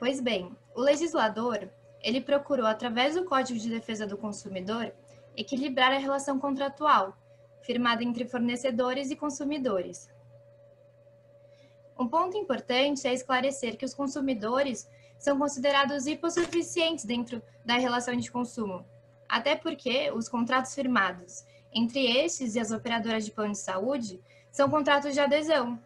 Pois bem, o legislador, ele procurou, através do Código de Defesa do Consumidor, equilibrar a relação contratual, firmada entre fornecedores e consumidores. Um ponto importante é esclarecer que os consumidores são considerados hipossuficientes dentro da relação de consumo, até porque os contratos firmados entre estes e as operadoras de plano de saúde são contratos de adesão,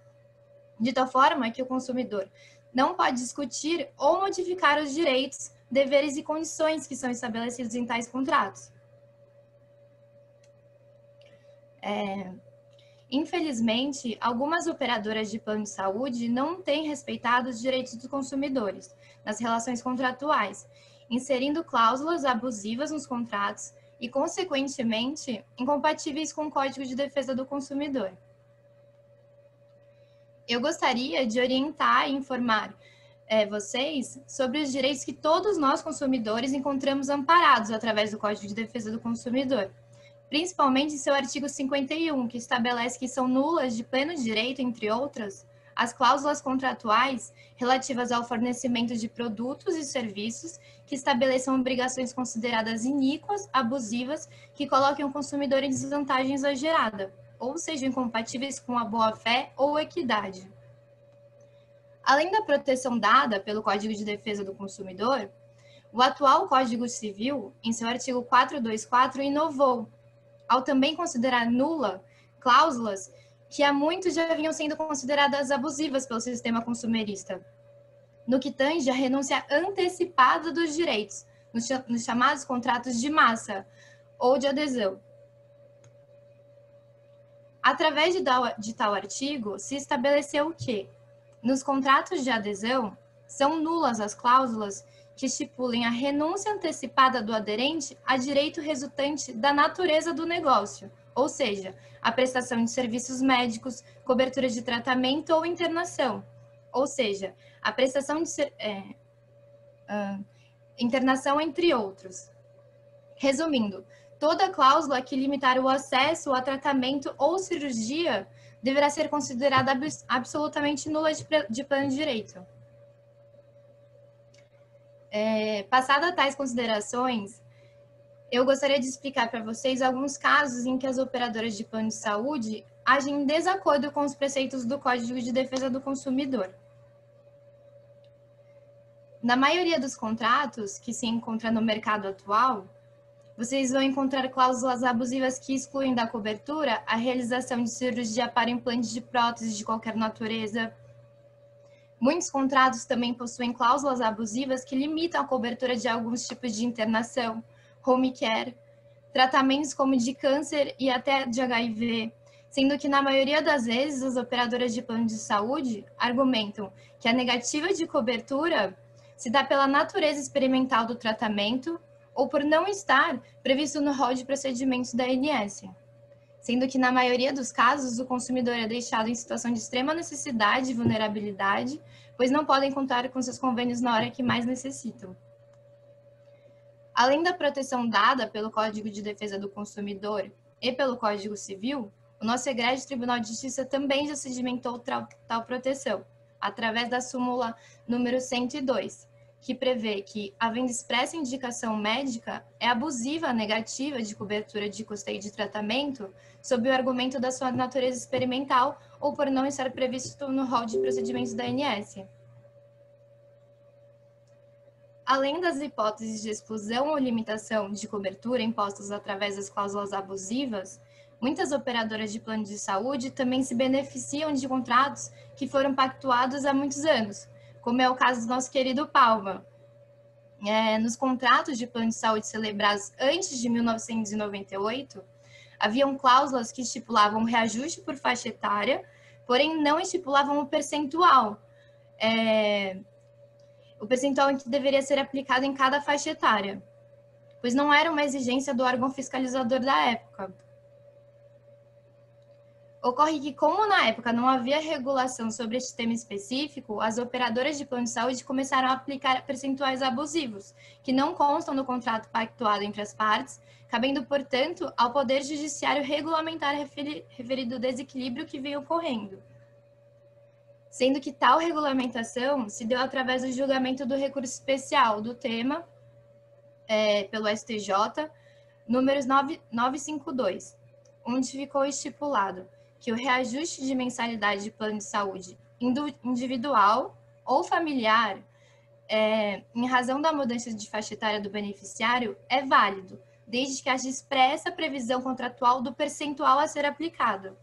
de tal forma que o consumidor não pode discutir ou modificar os direitos, deveres e condições que são estabelecidos em tais contratos. Infelizmente, algumas operadoras de plano de saúde não têm respeitado os direitos dos consumidores nas relações contratuais, inserindo cláusulas abusivas nos contratos e, consequentemente, incompatíveis com o Código de Defesa do Consumidor. Eu gostaria de orientar e informar vocês sobre os direitos que todos nós consumidores encontramos amparados através do Código de Defesa do Consumidor, principalmente em seu artigo 51, que estabelece que são nulas de pleno direito, entre outras, as cláusulas contratuais relativas ao fornecimento de produtos e serviços que estabeleçam obrigações consideradas iníquas, abusivas, que coloquem o consumidor em desvantagem exagerada, ou sejam incompatíveis com a boa-fé ou equidade. Além da proteção dada pelo Código de Defesa do Consumidor, o atual Código Civil, em seu artigo 424, inovou, ao também considerar nula cláusulas que há muito já vinham sendo consideradas abusivas pelo sistema consumerista, no que tange a renúncia antecipada dos direitos, nos chamados contratos de massa ou de adesão. Através de tal artigo, se estabeleceu que, nos contratos de adesão, são nulas as cláusulas que estipulem a renúncia antecipada do aderente a direito resultante da natureza do negócio, ou seja, a prestação de serviços médicos, cobertura de tratamento ou internação, ou seja, a prestação de internação, entre outros. Resumindo, toda cláusula que limitar o acesso a tratamento ou cirurgia deverá ser considerada absolutamente nula de pleno direito. Passada tais considerações, eu gostaria de explicar para vocês alguns casos em que as operadoras de plano de saúde agem em desacordo com os preceitos do Código de Defesa do Consumidor. Na maioria dos contratos que se encontra no mercado atual, vocês vão encontrar cláusulas abusivas que excluem da cobertura a realização de cirurgia para implante de prótese de qualquer natureza. Muitos contratos também possuem cláusulas abusivas que limitam a cobertura de alguns tipos de internação, home care, tratamentos como de câncer e até de HIV, sendo que na maioria das vezes as operadoras de plano de saúde argumentam que a negativa de cobertura se dá pela natureza experimental do tratamento ou por não estar previsto no rol de procedimentos da ANS, sendo que na maioria dos casos o consumidor é deixado em situação de extrema necessidade e vulnerabilidade, pois não podem contar com seus convênios na hora que mais necessitam. Além da proteção dada pelo Código de Defesa do Consumidor e pelo Código Civil, o nosso egrégio Tribunal de Justiça também já sedimentou tal proteção, através da súmula número 102, que prevê que, havendo expressa indicação médica, é abusiva a negativa de cobertura de custeio de tratamento sob o argumento da sua natureza experimental ou por não estar previsto no rol de procedimentos da ANS. Além das hipóteses de exclusão ou limitação de cobertura impostas através das cláusulas abusivas, muitas operadoras de plano de saúde também se beneficiam de contratos que foram pactuados há muitos anos, como é o caso do nosso querido Palma. Nos contratos de plano de saúde celebrados antes de 1998, haviam cláusulas que estipulavam reajuste por faixa etária, porém não estipulavam o percentual em que deveria ser aplicado em cada faixa etária, pois não era uma exigência do órgão fiscalizador da época. Ocorre que, como na época não havia regulação sobre este tema específico, as operadoras de plano de saúde começaram a aplicar percentuais abusivos, que não constam no contrato pactuado entre as partes, cabendo, portanto, ao Poder Judiciário regulamentar referido desequilíbrio que vem ocorrendo. sendo que tal regulamentação se deu através do julgamento do recurso especial do tema pelo STJ, números 952, onde ficou estipulado que o reajuste de mensalidade de plano de saúde individual ou familiar, em razão da mudança de faixa etária do beneficiário, é válido, desde que haja expressa previsão contratual do percentual a ser aplicado.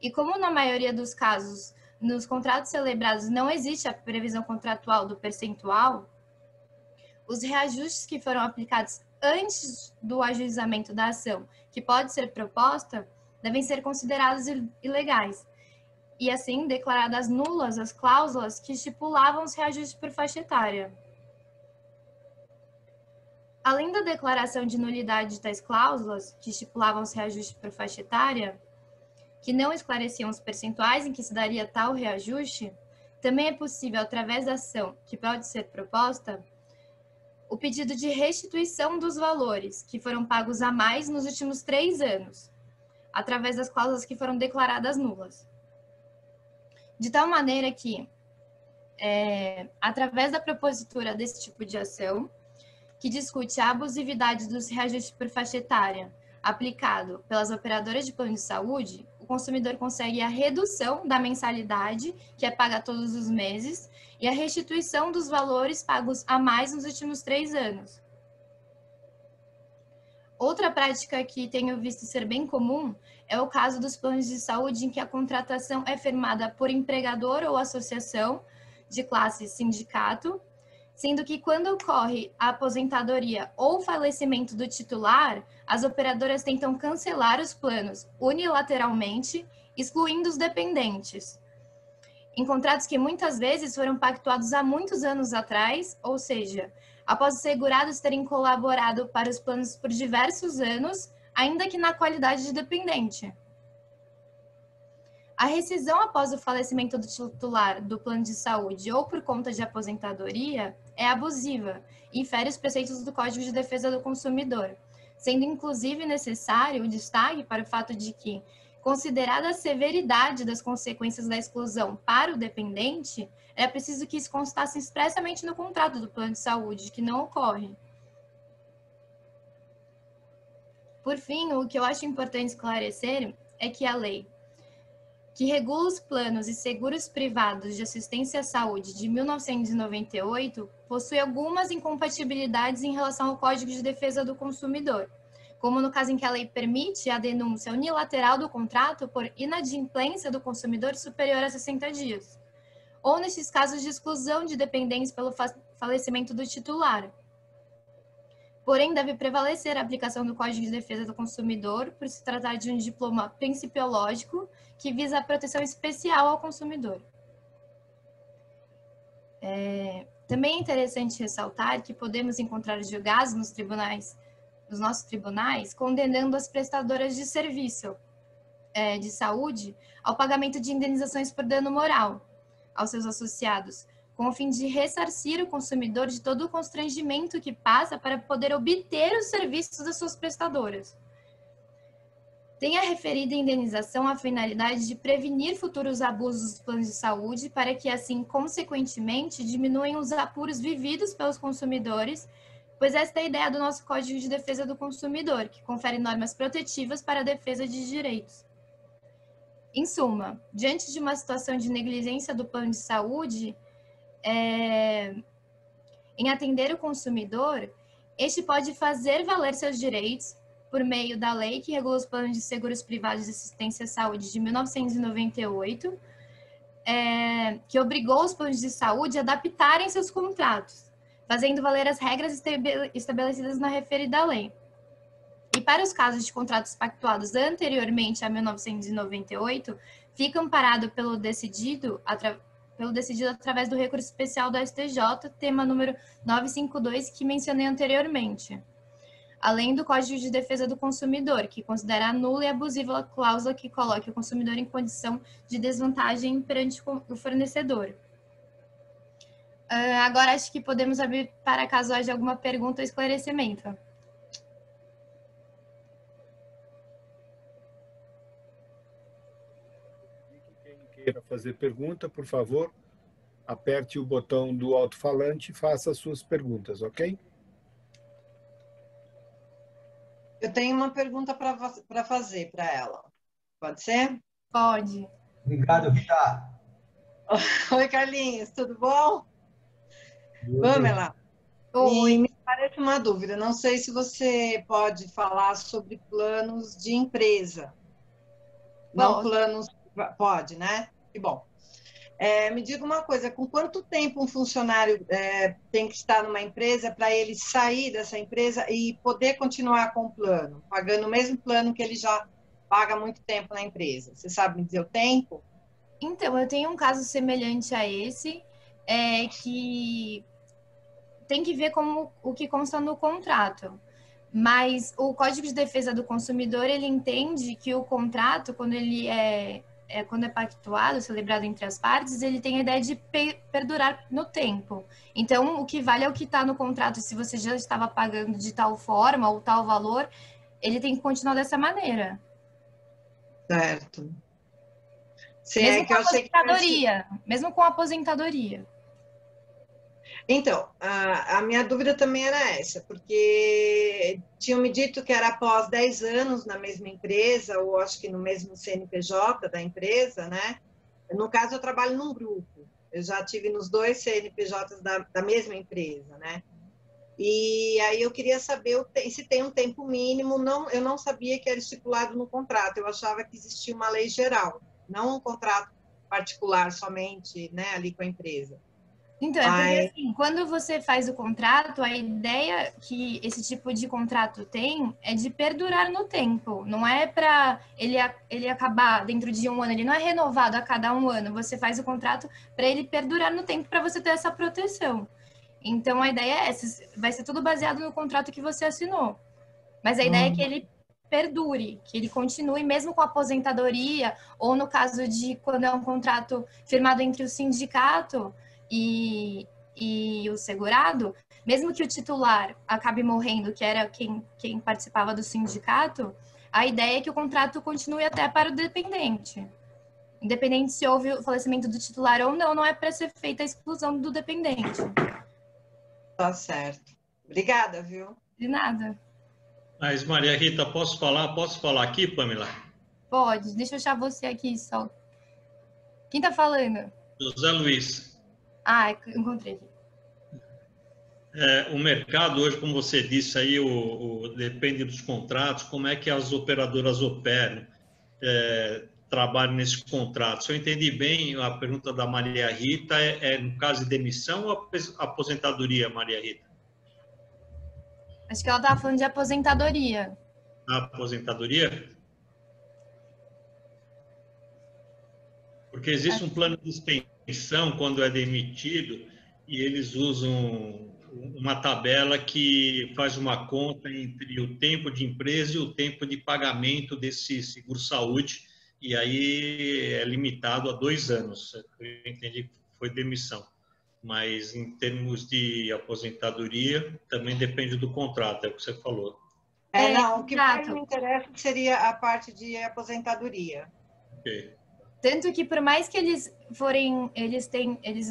E como na maioria dos casos, nos contratos celebrados não existe a previsão contratual do percentual, os reajustes que foram aplicados antes do ajuizamento da ação, que pode ser proposta, devem ser considerados ilegais, e assim declaradas nulas as cláusulas que estipulavam os reajustes por faixa etária. Além da declaração de nulidade de tais cláusulas, que estipulavam os reajustes por faixa etária, que não esclareciam os percentuais em que se daria tal reajuste, também é possível, através da ação que pode ser proposta, o pedido de restituição dos valores que foram pagos a mais nos últimos 3 anos, através das cláusulas que foram declaradas nulas. De tal maneira que, através da propositura desse tipo de ação, que discute a abusividade dos reajustes por faixa etária aplicado pelas operadoras de plano de saúde, o consumidor consegue a redução da mensalidade, que é paga todos os meses, e a restituição dos valores pagos a mais nos últimos 3 anos. Outra prática que tenho visto ser bem comum é o caso dos planos de saúde em que a contratação é firmada por empregador ou associação de classe sindicato, sendo que quando ocorre a aposentadoria ou falecimento do titular, as operadoras tentam cancelar os planos unilateralmente, excluindo os dependentes. Em contratos que muitas vezes foram pactuados há muitos anos atrás, ou seja, após os segurados terem colaborado para os planos por diversos anos, ainda que na qualidade de dependente. A rescisão após o falecimento do titular do plano de saúde ou por conta de aposentadoria é abusiva e fere os preceitos do Código de Defesa do Consumidor, sendo inclusive necessário o destaque para o fato de que, considerada a severidade das consequências da exclusão para o dependente, é preciso que isso constasse expressamente no contrato do plano de saúde, que não ocorre. Por fim, o que eu acho importante esclarecer é que a lei que regula os planos e seguros privados de assistência à saúde de 1998, possui algumas incompatibilidades em relação ao Código de Defesa do Consumidor, como no caso em que a lei permite a denúncia unilateral do contrato por inadimplência do consumidor superior a 60 dias, ou nesses casos de exclusão de dependentes pelo falecimento do titular. Porém, deve prevalecer a aplicação do Código de Defesa do Consumidor por se tratar de um diploma principiológico que visa a proteção especial ao consumidor. Também é interessante ressaltar que podemos encontrar julgados nos nossos tribunais, condenando as prestadoras de serviço de saúde ao pagamento de indenizações por dano moral aos seus associados, com o fim de ressarcir o consumidor de todo o constrangimento que passa para poder obter os serviços das suas prestadoras. Tem a referida indenização a finalidade de prevenir futuros abusos dos planos de saúde para que, assim, consequentemente, diminuam os apuros vividos pelos consumidores, pois esta é a ideia do nosso Código de Defesa do Consumidor, que confere normas protetivas para a defesa de direitos. Em suma, diante de uma situação de negligência do plano de saúde, em atender o consumidor, este pode fazer valer seus direitos por meio da lei que regula os planos de seguros privados de assistência à saúde de 1998, que obrigou os planos de saúde a adaptarem seus contratos, fazendo valer as regras estabelecidas na referida lei. E para os casos de contratos pactuados anteriormente a 1998, fica amparado pelo decidido através do recurso especial do STJ, tema número 952, que mencionei anteriormente, além do Código de Defesa do Consumidor, que considera nula e abusiva a cláusula que coloque o consumidor em condição de desvantagem perante o fornecedor. Agora acho que podemos abrir para caso haja alguma pergunta ou esclarecimento. queira fazer pergunta, por favor, aperte o botão do alto-falante e faça as suas perguntas, ok? Eu tenho uma pergunta para fazer para ela. Pode ser? Pode. Obrigado, Rita. Oi, Carlinhos, tudo bom? Pamela, Oi. me parece uma dúvida. Não sei se você pode falar sobre planos de empresa. Não Posso. planos... Pode, né? Que bom. Me diga uma coisa, com quanto tempo um funcionário tem que estar numa empresa para ele sair dessa empresa e poder continuar com o plano, pagando o mesmo plano que ele já paga há muito tempo na empresa? Você sabe me dizer o tempo? Então, eu tenho um caso semelhante a esse, que tem que ver como o que consta no contrato. Mas o Código de Defesa do Consumidor, ele entende que o contrato, quando ele quando é pactuado, celebrado entre as partes, ele tem a ideia de perdurar no tempo. Então, o que vale é o que está no contrato. Se você já estava pagando de tal forma ou tal valor, ele tem que continuar dessa maneira. Certo. Sim, Mesmo que com eu achei que aposentadoria. Mesmo com aposentadoria. Então, a minha dúvida também era essa, porque tinham me dito que era após 10 anos na mesma empresa, ou acho que no mesmo CNPJ da empresa, né? No caso, eu trabalho num grupo, eu já tive nos 2 CNPJs da mesma empresa, né? E aí eu queria saber se tem um tempo mínimo. Não, eu não sabia que era estipulado no contrato, eu achava que existia uma lei geral, não um contrato particular somente, né, ali com a empresa. Então, é porque assim, quando você faz o contrato, a ideia que esse tipo de contrato tem é de perdurar no tempo. Não é para ele acabar dentro de um ano, ele não é renovado a cada um ano. Você faz o contrato para ele perdurar no tempo, para você ter essa proteção. Então, a ideia é essa, vai ser tudo baseado no contrato que você assinou. Mas a ideia é que ele perdure, que ele continue mesmo com a aposentadoria, ou no caso de quando é um contrato firmado entre o sindicato e o segurado, mesmo que o titular acabe morrendo, que era quem participava do sindicato, a ideia é que o contrato continue até para o dependente. Independente se houve o falecimento do titular ou não, não é para ser feita a exclusão do dependente. Tá certo. Obrigada, viu? De nada. Mas, Maria Rita, posso falar? Posso falar aqui, Pamela? Pode. Deixa eu achar você aqui só. Quem tá falando? José Luiz. Ah, encontrei aqui. O mercado hoje, como você disse aí, depende dos contratos, como é que as operadoras operam, trabalham nesses contratos. Se eu entendi bem, a pergunta da Maria Rita no caso de demissão ou aposentadoria, Maria Rita? Acho que ela estava falando de aposentadoria. A aposentadoria? Porque existe um plano de extensão quando é demitido e eles usam uma tabela que faz uma conta entre o tempo de empresa e o tempo de pagamento desse seguro-saúde, e aí é limitado a 2 anos. Eu entendi que foi demissão. Mas em termos de aposentadoria, também depende do contrato, é o que você falou. Não, o que mais me interessa seria a parte de aposentadoria. Ok. Tanto que por mais que eles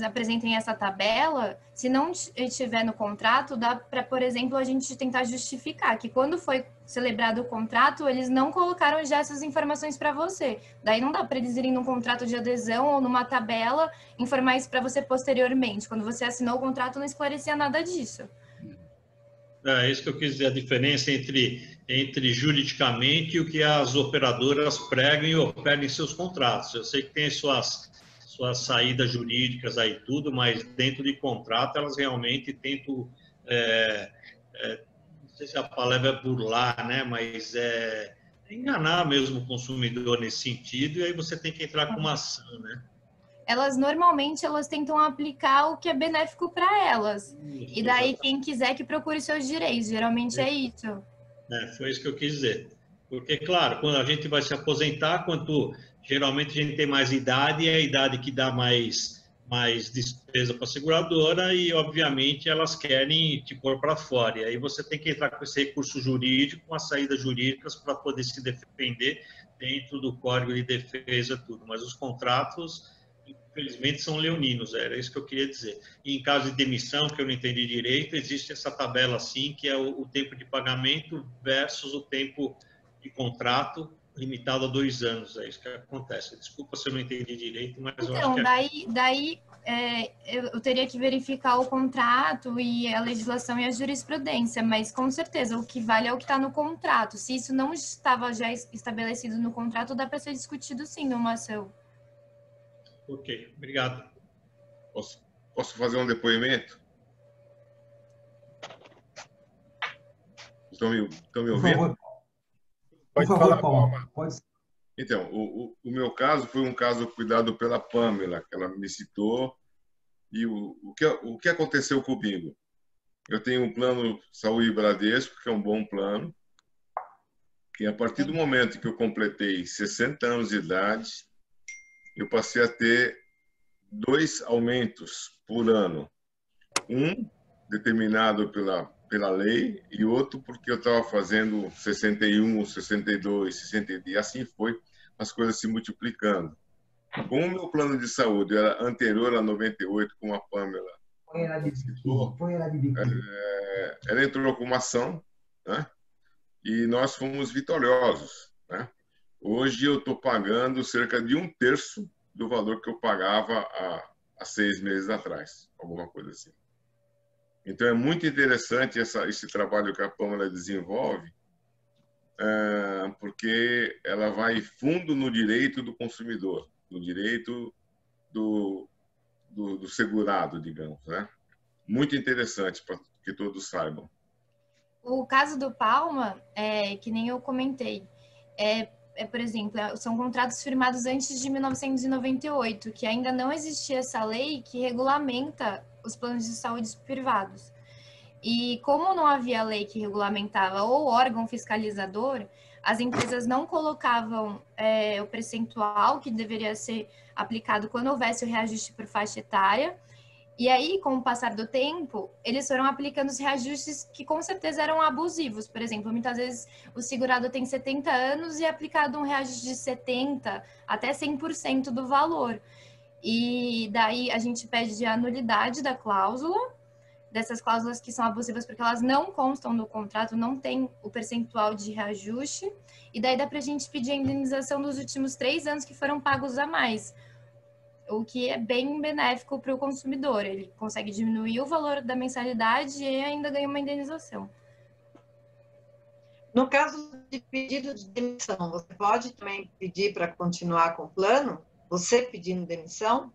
apresentem essa tabela, se não estiver no contrato, dá para, por exemplo, a gente tentar justificar que quando foi celebrado o contrato, eles não colocaram já essas informações para você. Daí não dá para eles irem num contrato de adesão ou numa tabela informar isso para você posteriormente. Quando você assinou o contrato, não esclarecia nada disso. É isso que eu quis dizer, a diferença entre juridicamente o que as operadoras pregam e operam em seus contratos. Eu sei que tem suas saídas jurídicas aí tudo, mas dentro de contrato elas realmente tentam, não sei se a palavra é burlar, né? Mas enganar mesmo o consumidor nesse sentido, e aí você tem que entrar com uma ação, né? Normalmente elas tentam aplicar o que é benéfico para elas. E daí quem quiser que procure seus direitos, geralmente é isso. Foi isso que eu quis dizer. Porque, claro, quando a gente vai se aposentar, geralmente a gente tem mais idade, é a idade que dá mais mais despesa para a seguradora e, obviamente, elas querem te pôr para fora. E aí você tem que entrar com esse recurso jurídico, com as saídas jurídicas para poder se defender dentro do Código de Defesa, tudo. Mas os contratos, infelizmente, são leoninos, era isso que eu queria dizer. E em caso de demissão, que eu não entendi direito, existe essa tabela assim, que é o tempo de pagamento versus o tempo de contrato, limitado a 2 anos, é isso que acontece. Desculpa se eu não entendi direito, mas eu acho que Então, daí eu teria que verificar o contrato e a legislação e a jurisprudência, mas com certeza o que vale é o que está no contrato. Se isso não estava já estabelecido no contrato, dá para ser discutido sim numa ação. Ok, obrigado. Posso fazer um depoimento? Estão me ouvindo? Pode falar, Palma. Pode. Então, o meu caso foi um caso cuidado pela Pamela, que ela me citou. E o que aconteceu comigo? Eu tenho um plano Saúde Bradesco, que é um bom plano, que a partir do momento que eu completei 60 anos de idade, eu passei a ter 2 aumentos por ano. Um determinado pela lei e outro porque eu estava fazendo 61, 62, 60 e assim foi, as coisas se multiplicando. Como o meu plano de saúde era anterior a 98, como a Pamela citou, ela entrou com uma ação, né? E nós fomos vitoriosos, né? Hoje eu estou pagando cerca de 1/3 do valor que eu pagava há 6 meses atrás, alguma coisa assim. Então, é muito interessante esse trabalho que a Pamela desenvolve, porque ela vai fundo no direito do consumidor, no direito do segurado, digamos, né? Muito interessante para que todos saibam. O caso do Palma, que nem eu comentei, por exemplo, são contratos firmados antes de 1998, que ainda não existia essa lei que regulamenta os planos de saúde privados. E como não havia lei que regulamentava ou órgão fiscalizador, as empresas não colocavam o percentual que deveria ser aplicado quando houvesse o reajuste por faixa etária. E aí, com o passar do tempo, eles foram aplicando os reajustes que com certeza eram abusivos. Por exemplo, muitas vezes o segurado tem 70 anos e é aplicado um reajuste de 70% até 100% do valor. E daí a gente pede a nulidade da cláusula, dessas cláusulas que são abusivas porque elas não constam no contrato, não tem o percentual de reajuste. E daí dá para a gente pedir a indenização dos últimos 3 anos que foram pagos a mais, o que é bem benéfico para o consumidor. Ele consegue diminuir o valor da mensalidade e ainda ganha uma indenização. No caso de pedido de demissão, você pode também pedir para continuar com o plano? Você pedindo demissão?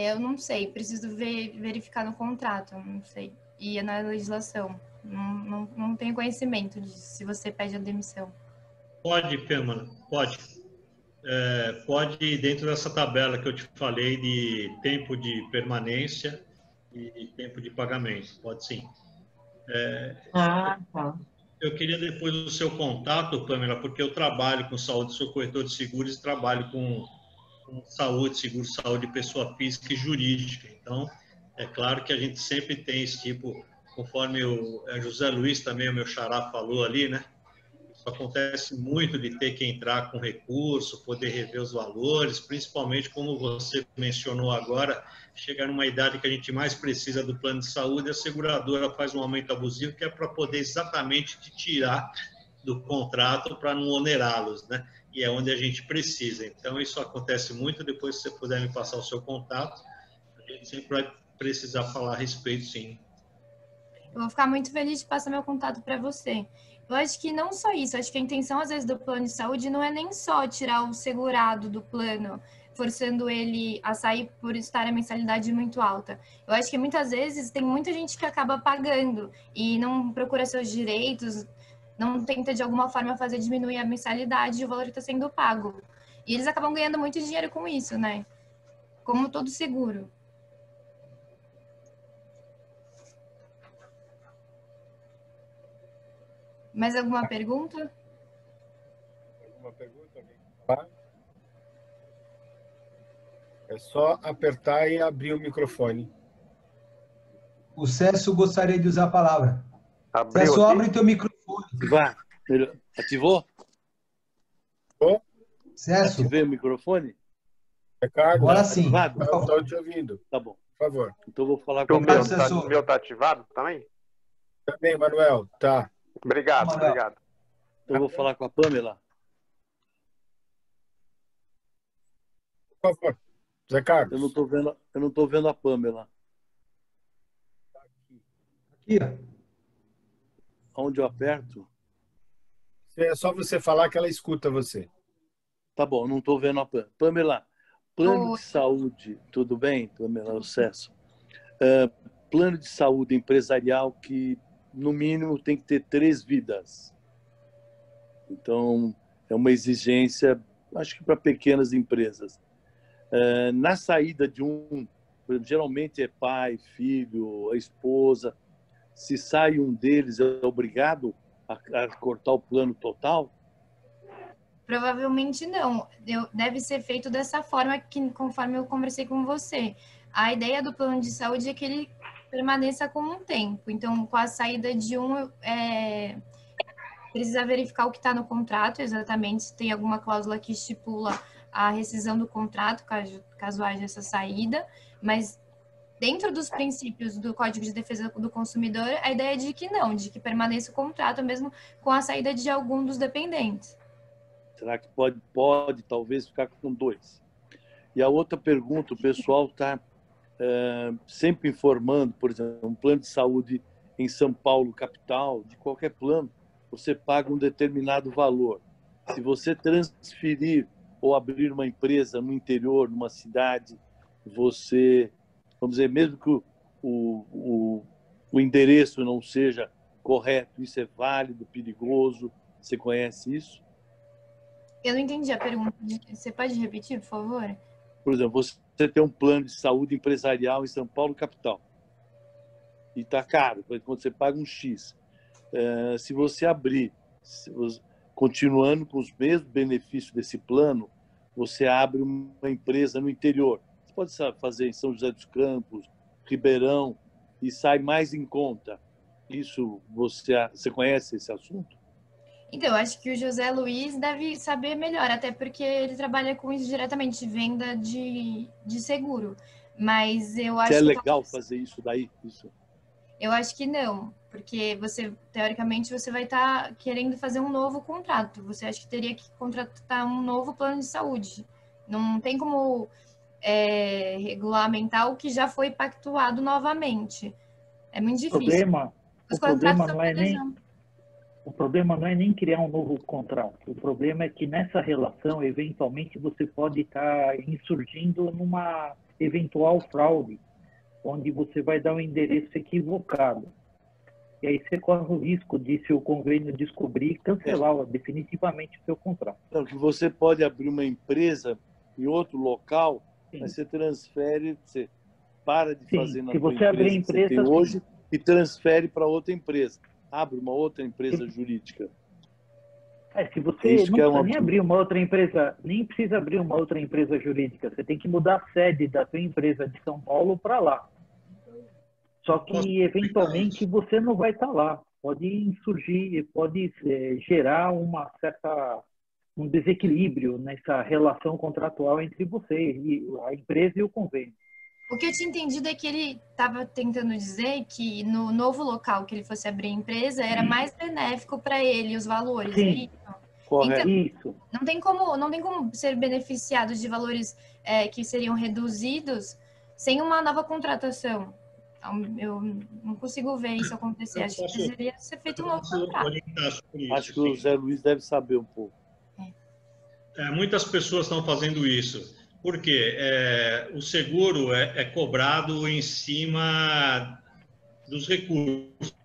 Eu não sei, preciso verificar no contrato, não sei. E na legislação. Não tenho conhecimento de se você pede a demissão. Pode, Pamela, pode. Pode, dentro dessa tabela que eu te falei de tempo de permanência e tempo de pagamento, pode sim. Tá. Eu queria depois o seu contato, Pamela, porque eu trabalho com saúde, sou corretor de seguros e trabalho com saúde, seguro, saúde, pessoa física e jurídica. Então, é claro que a gente sempre tem esse tipo, conforme o José Luiz também, o meu xará, falou ali, né? Isso acontece muito de ter que entrar com recurso, poder rever os valores, principalmente como você mencionou agora, chegar numa idade que a gente mais precisa do plano de saúde, a seguradora faz um aumento abusivo que é para poder exatamente te tirar do contrato para não onerá-los, né? E é onde a gente precisa. Então, isso acontece muito. Depois, se você puder me passar o seu contato, a gente sempre vai precisar falar a respeito, sim. Eu vou ficar muito feliz de passar meu contato para você. Eu acho que não só isso, acho que a intenção, às vezes, do plano de saúde não é nem só tirar o segurado do plano, forçando ele a sair por estar a mensalidade muito alta. Eu acho que muitas vezes tem muita gente que acaba pagando e não procura seus direitos, não tenta de alguma forma fazer diminuir a mensalidade e o valor que está sendo pago. E eles acabam ganhando muito dinheiro com isso, né? Como todo seguro. Mais alguma pergunta? Alguma pergunta? Alguém quer falar? É só apertar e abrir o microfone. O Cécio gostaria de usar a palavra. Abriu Cécio, aqui? abre teu microfone. Vai. Ativou? Ô, Cécio, Ativei o microfone? é Carlos? agora sim. Ativado? Por favor. Estou te ouvindo. Tá bom. Por favor. Então eu vou falar com O a meu Obrigado, Pâmela. César. tá ativado também? Também, Manuel. Tá. Obrigado, Manuel. obrigado. Então eu vou falar com a Pâmela. Por favor. Zé Carlos. Eu não tô vendo a Pâmela. Aqui, ó. Onde eu aperto? É só você falar que ela escuta você. Tá bom, não tô vendo a Pâmela. Pâmela, plano Oi. de saúde, tudo bem, Pâmela, o Cécio? Plano de saúde empresarial que, no mínimo, tem que ter 3 vidas. Então, é uma exigência, acho que para pequenas empresas. Na saída de por exemplo, geralmente é pai, filho, a esposa. Se sai um deles, é obrigado a cortar o plano total? Provavelmente não. Deve ser feito dessa forma, que, conforme eu conversei com você. A ideia do plano de saúde é que ele permaneça com um tempo. Então, com a saída de precisa verificar o que está no contrato, exatamente, se tem alguma cláusula que estipula a rescisão do contrato, caso haja essa saída. Mas, dentro dos princípios do Código de Defesa do Consumidor, a ideia é de que não, de que permaneça o contrato mesmo com a saída de algum dos dependentes. Será que pode talvez ficar com 2? E a outra pergunta, o pessoal está sempre informando, por exemplo, um plano de saúde em São Paulo, capital, de qualquer plano, você paga um determinado valor. Se você transferir ou abrir uma empresa no interior, numa cidade, você, vamos dizer, mesmo que o endereço não seja correto, isso é válido, perigoso, você conhece isso? Eu não entendi a pergunta. Você pode repetir, por favor? Por exemplo, você tem um plano de saúde empresarial em São Paulo, capital. E está caro, quando você paga um X. Se você abrir, continuando com os mesmos benefícios desse plano, você abre uma empresa no interior. Você pode fazer em São José dos Campos, Ribeirão, e sai mais em conta. Isso, você conhece esse assunto? Então, eu acho que o José Luiz deve saber melhor, até porque ele trabalha com isso diretamente, venda de seguro. Mas eu acho Se é que legal fazer isso daí? Isso. eu acho que não, porque você, teoricamente, você vai estar querendo fazer um novo contrato. Você acha que teria que contratar um novo plano de saúde. Não tem como regulamentar o que já foi pactuado novamente. É muito difícil. O problema não é nem criar um novo contrato. O problema é que nessa relação, eventualmente, você pode estar insurgindo numa eventual fraude, onde você vai dar um endereço equivocado. E aí você corre o risco de, se o convênio descobrir, cancelar definitivamente o seu contrato. Então, que você pode abrir uma empresa em outro local, Sim. mas você transfere, você para de fazer na se tua você abrir empresa que você tem empresa, hoje e transfere para outra empresa. Abre uma outra empresa jurídica. Se você Isso não que é precisa nem abrir uma outra empresa, nem precisa abrir uma outra empresa jurídica, você tem que mudar a sede da sua empresa de São Paulo para lá. Só que, eventualmente, você não vai estar lá. Pode insurgir, pode gerar um desequilíbrio nessa relação contratual entre você, e a empresa e o convênio. O que eu tinha entendido é que ele estava tentando dizer que no novo local que ele fosse abrir a empresa era mais benéfico para ele os valores. Sim. Correto. Então, Isso. não tem como ser beneficiado de valores que seriam reduzidos sem uma nova contratação. Eu não consigo ver isso acontecer. Acho que deveria ser feito um novo contrato. Acho que o Zé Luiz deve saber um pouco. Muitas pessoas estão fazendo isso. Por quê? O seguro é cobrado em cima dos recursos.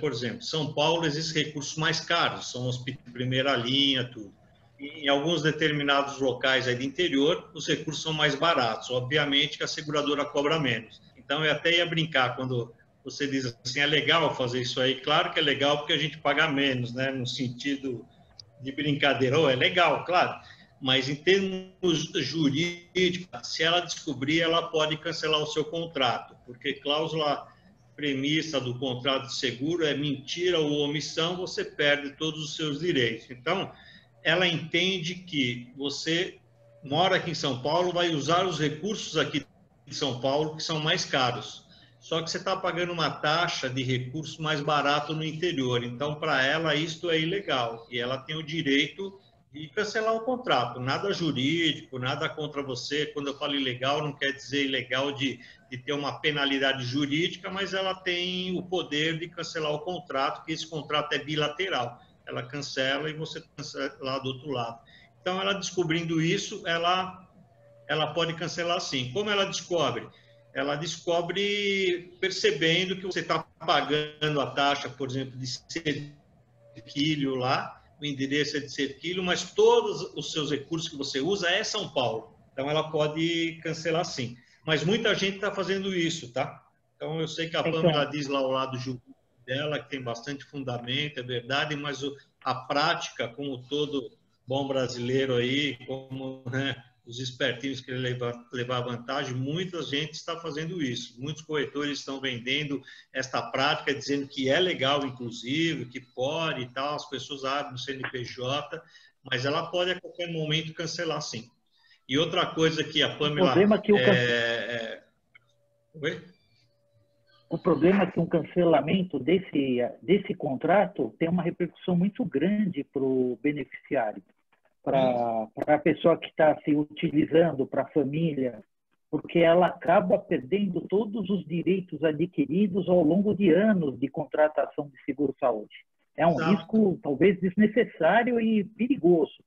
Por exemplo, São Paulo existem recursos mais caros, são hospitais de primeira linha, tudo. E em alguns determinados locais aí do interior, os recursos são mais baratos. Obviamente que a seguradora cobra menos. Então, eu até ia brincar quando você diz assim, é legal fazer isso aí. Claro que é legal porque a gente paga menos, né? No sentido de brincadeira. É legal, claro. Mas em termos jurídicos, se ela descobrir, ela pode cancelar o seu contrato, porque cláusula premissa do contrato de seguro é mentira ou omissão, você perde todos os seus direitos. Então, ela entende que você mora aqui em São Paulo, vai usar os recursos aqui de São Paulo, que são mais caros. Só que você está pagando uma taxa de recurso mais barato no interior. Então, para ela, isto é ilegal. E ela tem o direito de cancelar o contrato. Nada jurídico, nada contra você. Quando eu falo ilegal, não quer dizer ilegal de ter uma penalidade jurídica, mas ela tem o poder de cancelar o contrato, que esse contrato é bilateral. Ela cancela e você cancela lá do outro lado. Então, ela descobrindo isso, ela pode cancelar sim. Como ela descobre? Ela descobre percebendo que você está pagando a taxa, por exemplo, de Serquilho lá, o endereço é de Serquilho, mas todos os seus recursos que você usa é São Paulo. Então, ela pode cancelar sim. Mas muita gente está fazendo isso, tá? Então, eu sei que a Pamela diz lá ao lado jurídico dela, que tem bastante fundamento, é verdade, mas a prática, como todo bom brasileiro aí, como, né, os espertinhos que levar vantagem, muita gente está fazendo isso. Muitos corretores estão vendendo esta prática, dizendo que é legal, inclusive, que pode e tal, as pessoas abrem o CNPJ, mas ela pode a qualquer momento cancelar, sim. E outra coisa que a Pamela... O problema é que um cancelamento desse contrato tem uma repercussão muito grande para o beneficiário, para a pessoa que está se utilizando, para a família, porque ela acaba perdendo todos os direitos adquiridos ao longo de anos de contratação de seguro-saúde. É um risco, talvez, desnecessário e perigoso.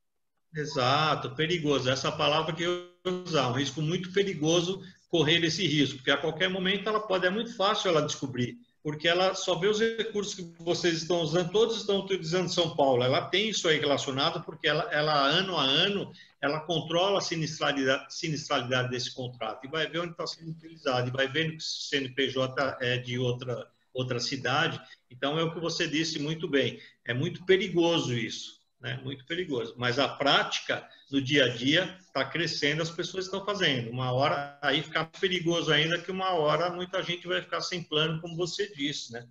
Exato, perigoso. Essa palavra que eu vou usar, um risco muito perigoso correr esse risco, porque a qualquer momento ela pode, é muito fácil ela descobrir, porque ela só vê os recursos que vocês estão usando, todos estão utilizando São Paulo. Ela tem isso aí relacionado, porque ela ano a ano, ela controla a sinistralidade desse contrato e vai ver onde está sendo utilizado, e vai ver que o CNPJ é de outra cidade. Então, é o que você disse muito bem, é muito perigoso isso. Né? Muito perigoso. Mas a prática, no dia a dia, está crescendo, as pessoas estão fazendo. Uma hora, aí fica perigoso ainda, que uma hora muita gente vai ficar sem plano, como você disse, né?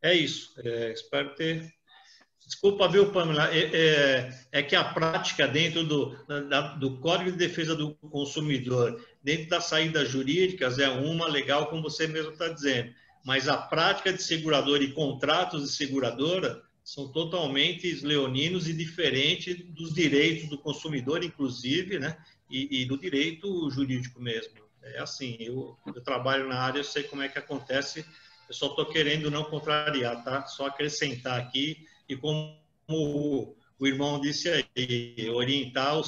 É isso. Espero ter... Desculpa, viu, Pamela? É que a prática dentro do Código de Defesa do Consumidor, dentro das saídas jurídicas, é uma legal, como você mesmo está dizendo. Mas a prática de seguradora e contratos de seguradora são totalmente leoninos e diferentes dos direitos do consumidor, inclusive, né? E do direito jurídico mesmo. É assim, eu trabalho na área, eu sei como é que acontece, eu só estou querendo não contrariar, tá? Só acrescentar aqui, e como o irmão disse aí, orientar o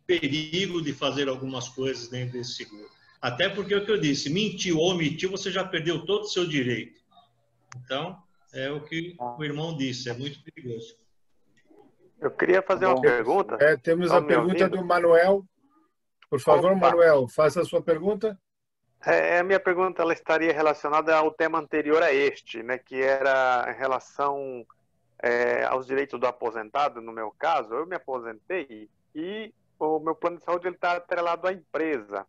perigo de fazer algumas coisas dentro desse seguro. Até porque é o que eu disse, mentiu ou omitiu, você já perdeu todo o seu direito. Então... é o que o irmão disse, é muito perigoso. Eu queria fazer uma pergunta. Temos a pergunta do Manuel. Por favor, Manuel, faça a sua pergunta. A minha pergunta ela estaria relacionada ao tema anterior a este, né, que era em relação aos direitos do aposentado. No meu caso, eu me aposentei e o meu plano de saúde está atrelado à empresa.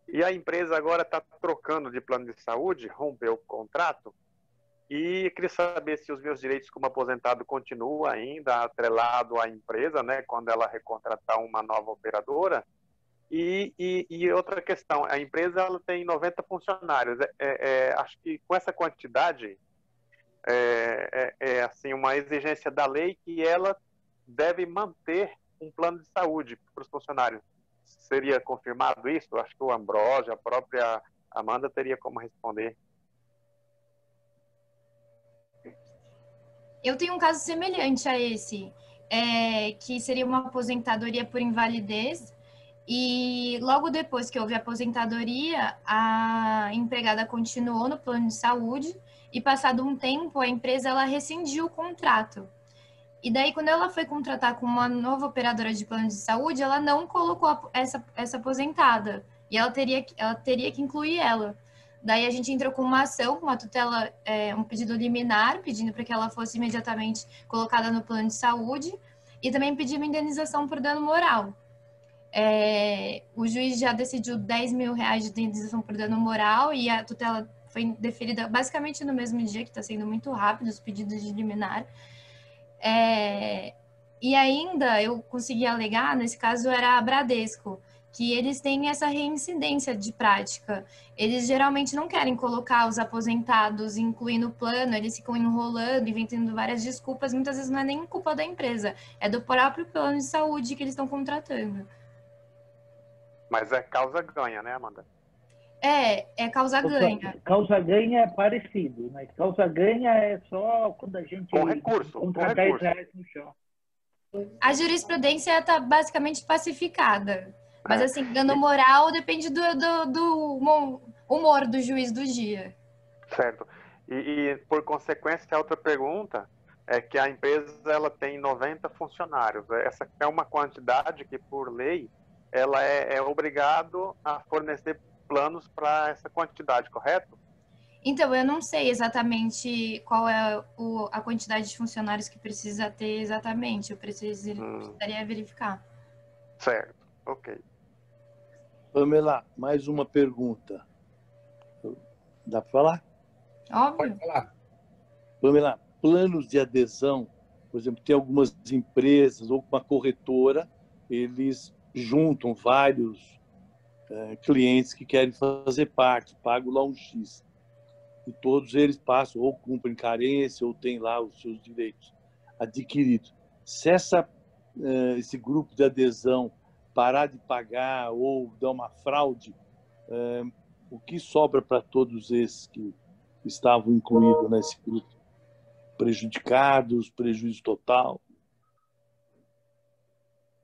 E a empresa agora está trocando de plano de saúde, rompeu o contrato. E eu queria saber se os meus direitos como aposentado continuam ainda atrelado à empresa, né, quando ela recontratar uma nova operadora. E outra questão, a empresa ela tem 90 funcionários. Acho que com essa quantidade, assim, uma exigência da lei que ela deve manter um plano de saúde para os funcionários. Seria confirmado isso? Acho que o Ambrósio, a própria Amanda teria como responder. Eu tenho um caso semelhante a esse, que seria uma aposentadoria por invalidez, e logo depois que houve a aposentadoria, a empregada continuou no plano de saúde, e passado um tempo, a empresa ela rescindiu o contrato. E daí, quando ela foi contratar com uma nova operadora de plano de saúde, ela não colocou essa aposentada, e ela teria que incluir ela. Daí a gente entrou com uma ação, uma tutela, um pedido liminar, pedindo para que ela fosse imediatamente colocada no plano de saúde, e também pedimos indenização por dano moral. O juiz já decidiu R$10.000 de indenização por dano moral e a tutela foi deferida basicamente no mesmo dia, que está sendo muito rápido, os pedidos de liminar. E ainda eu consegui alegar, nesse caso era a Bradesco, que eles têm essa reincidência de prática. Eles geralmente não querem colocar os aposentados, incluindo o plano, eles ficam enrolando, inventando várias desculpas, muitas vezes não é nem culpa da empresa, é do próprio plano de saúde que eles estão contratando. Mas é causa ganha, né, Amanda? É causa ganha. Causa ganha é parecido, mas causa ganha é só quando a gente com recurso, encontra R$10 no chão. A jurisprudência está basicamente pacificada. Mas, assim, dano moral depende do humor do juiz do dia. Certo. E por consequência, a outra pergunta é que a empresa ela tem 90 funcionários. Essa é uma quantidade que, por lei, ela é obrigado a fornecer planos para essa quantidade, correto? Então, eu não sei exatamente qual é a quantidade de funcionários que precisa ter exatamente. Eu precisaria verificar. Certo, ok. Pamela, mais uma pergunta. Dá para falar? Óbvio. Pode falar. Pamela, planos de adesão, por exemplo, tem algumas empresas ou uma corretora, eles juntam vários clientes que querem fazer parte, pagam lá um X. E todos eles passam ou cumprem carência ou têm lá os seus direitos adquiridos. Se esse grupo de adesão parar de pagar ou dar uma fraude, o que sobra para todos esses que estavam incluídos nesse grupo? Prejudicados, prejuízo total?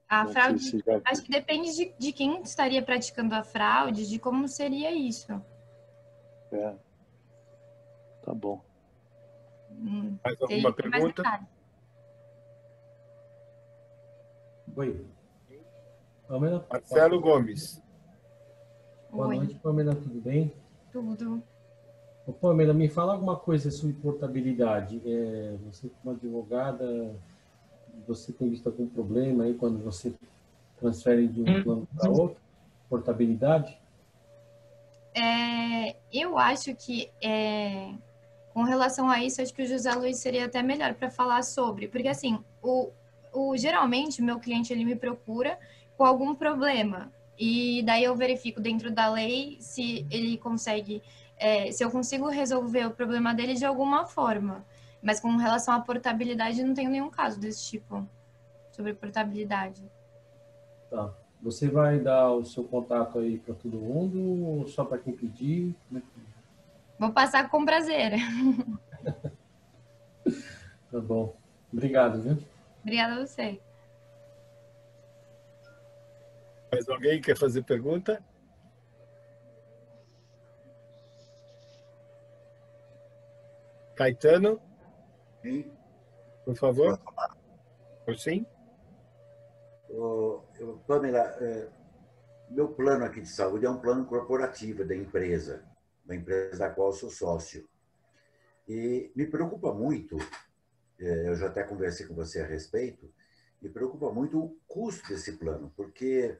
A fraude, acho que depende de quem estaria praticando a fraude, de como seria isso. Tá bom. Mais alguma pergunta? Oi. Pamela, Marcelo Gomes. Boa noite, Pamela, tudo bem? Tudo. Ô, Pamela, me fala alguma coisa sobre portabilidade. Você, como advogada, você tem visto algum problema aí quando você transfere de um plano para outro? Portabilidade? Eu acho que, com relação a isso, acho que o José Luiz seria até melhor para falar sobre. Porque, assim, geralmente, o meu cliente ele me procura com algum problema. E daí eu verifico dentro da lei se ele consegue, se eu consigo resolver o problema dele de alguma forma. Mas com relação à portabilidade, não tenho nenhum caso desse tipo, sobre portabilidade. Tá. Você vai dar o seu contato aí para todo mundo ou só para quem pedir? Vou passar com prazer. Tá bom. Obrigado, viu? Obrigada a você. Mais alguém quer fazer pergunta? Caetano? Sim. Por favor. Por sim? Pamela, meu plano aqui de saúde é um plano corporativo da empresa da qual eu sou sócio. E me preocupa muito, eu já até conversei com você a respeito, me preocupa muito o custo desse plano, porque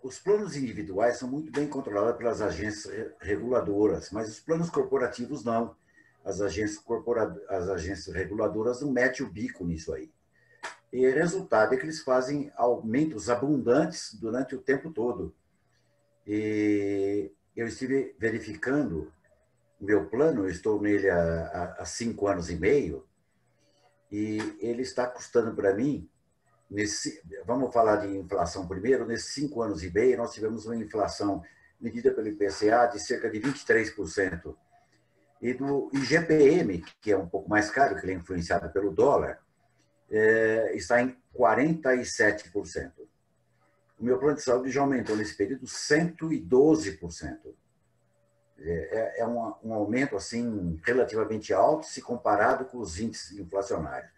os planos individuais são muito bem controlados pelas agências reguladoras, mas os planos corporativos não. As agências reguladoras não metem o bico nisso aí. E o resultado é que eles fazem aumentos abundantes durante o tempo todo. E eu estive verificando o meu plano, eu estou nele há 5 anos e meio, e ele está custando para mim, vamos falar de inflação primeiro, nesses 5 anos e meio nós tivemos uma inflação medida pelo IPCA de cerca de 23%. E do IGPM, que é um pouco mais caro, que ele é influenciado pelo dólar, está em 47%. O meu plano de saúde já aumentou nesse período 112%. É um aumento assim relativamente alto se comparado com os índices inflacionários.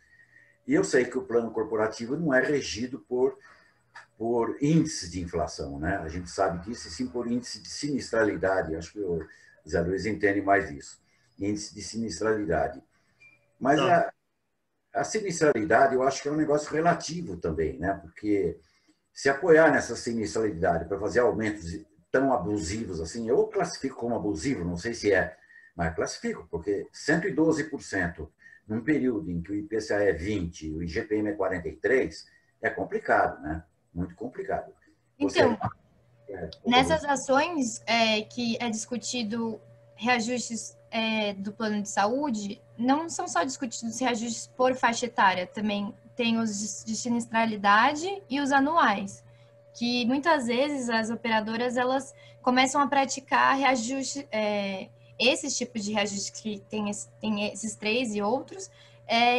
E eu sei que o plano corporativo não é regido por índice de inflação, né? A gente sabe disso, e sim por índice de sinistralidade. Acho que o Zé Luiz entende mais disso. Índice de sinistralidade. Mas a sinistralidade, eu acho que é um negócio relativo também, né? Porque se apoiar nessa sinistralidade para fazer aumentos tão abusivos assim, eu classifico como abusivo, não sei se é, mas classifico, porque 112% num período em que o IPCA é 20 e o IGPM é 43, é complicado, né? Muito complicado. Então, nessas ações que é discutido reajustes do plano de saúde, não são só discutidos reajustes por faixa etária, também tem os de sinistralidade e os anuais, que muitas vezes as operadoras elas começam a praticar reajuste, esses tipos de reajustes que tem esses 3 e outros,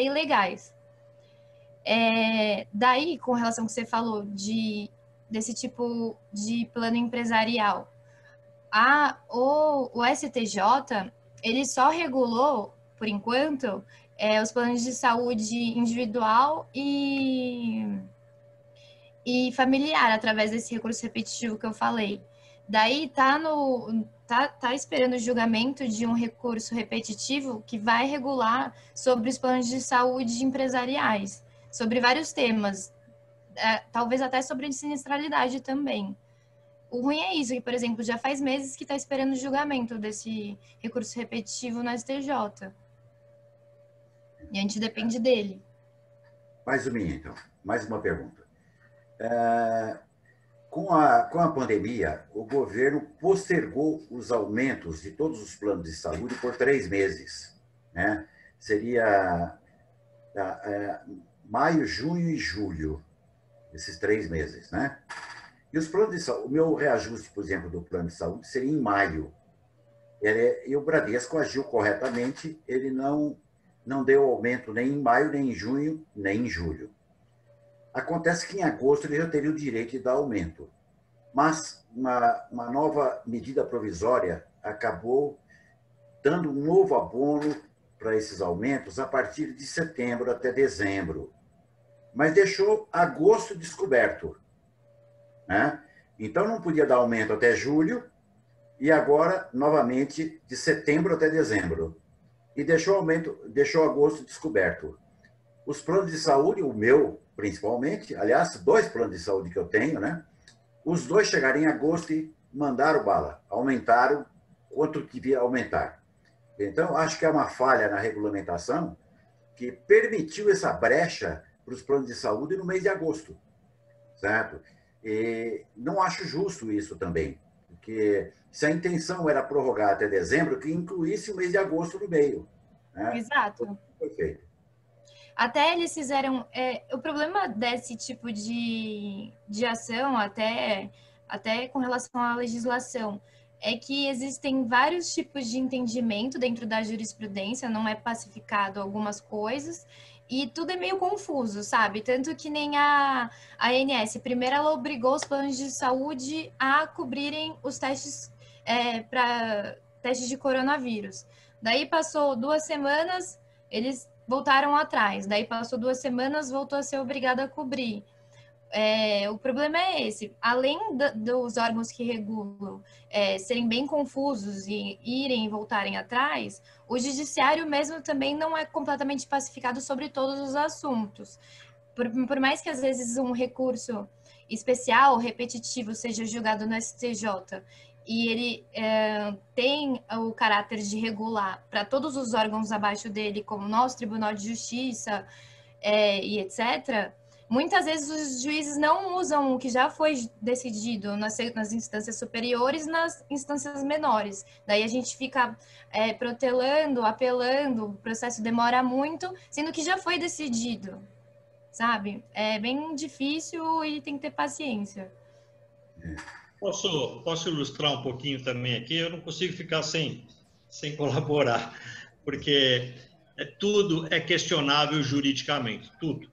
ilegais. Daí, com relação ao que você falou desse tipo de plano empresarial, o STJ, ele só regulou, por enquanto, os planos de saúde individual e familiar, através desse recurso repetitivo que eu falei. Daí tá esperando o julgamento de um recurso repetitivo que vai regular sobre os planos de saúde empresariais, sobre vários temas, talvez até sobre sinistralidade também. O ruim é isso, que, por exemplo, já faz meses que está esperando o julgamento desse recurso repetitivo no STJ. E a gente depende dele. Mais uma, então. Mais uma pergunta. Com a pandemia, o governo postergou os aumentos de todos os planos de saúde por 3 meses. Né? Seria maio, junho e julho, esses 3 meses. Né? E os planos de saúde, o meu reajuste, por exemplo, do plano de saúde seria em maio. E o Bradesco agiu corretamente, ele não deu aumento nem em maio, nem em junho, nem em julho. Acontece que em agosto ele já teria o direito de dar aumento. Mas uma nova medida provisória acabou dando um novo abono para esses aumentos a partir de setembro até dezembro. Mas deixou agosto descoberto. Né? Então não podia dar aumento até julho e agora, novamente, de setembro até dezembro. E deixou agosto descoberto. Os planos de saúde, o meu, principalmente, aliás, 2 planos de saúde que eu tenho, né? Os 2 chegaram em agosto e mandaram bala, aumentaram quanto devia aumentar. Então, acho que é uma falha na regulamentação que permitiu essa brecha para os planos de saúde no mês de agosto, certo? E não acho justo isso também, porque se a intenção era prorrogar até dezembro, que incluísse o mês de agosto no meio. Né? Exato. Perfeito. Até eles fizeram... o problema desse tipo de ação, até com relação à legislação, é que existem vários tipos de entendimento dentro da jurisprudência, não é pacificado algumas coisas, e tudo é meio confuso, sabe? Tanto que nem a ANS, primeiro ela obrigou os planos de saúde a cobrirem os testes para testes de coronavírus. Daí passou 2 semanas, eles voltaram atrás. Daí passou 2 semanas, voltou a ser obrigada a cobrir. O problema é esse. Além dos órgãos que regulam serem bem confusos e irem e voltarem atrás, o judiciário mesmo também não é completamente pacificado sobre todos os assuntos. Por mais que às vezes um recurso especial, repetitivo, seja julgado no STJ e ele tem o caráter de regular para todos os órgãos abaixo dele, como o nosso Tribunal de Justiça e etc., muitas vezes os juízes não usam o que já foi decidido nas instâncias superiores, nas instâncias menores. Daí a gente fica protelando, apelando, o processo demora muito, sendo que já foi decidido, sabe? É bem difícil e tem que ter paciência. Posso ilustrar um pouquinho também aqui? Eu não consigo ficar sem colaborar, porque tudo é questionável juridicamente, tudo.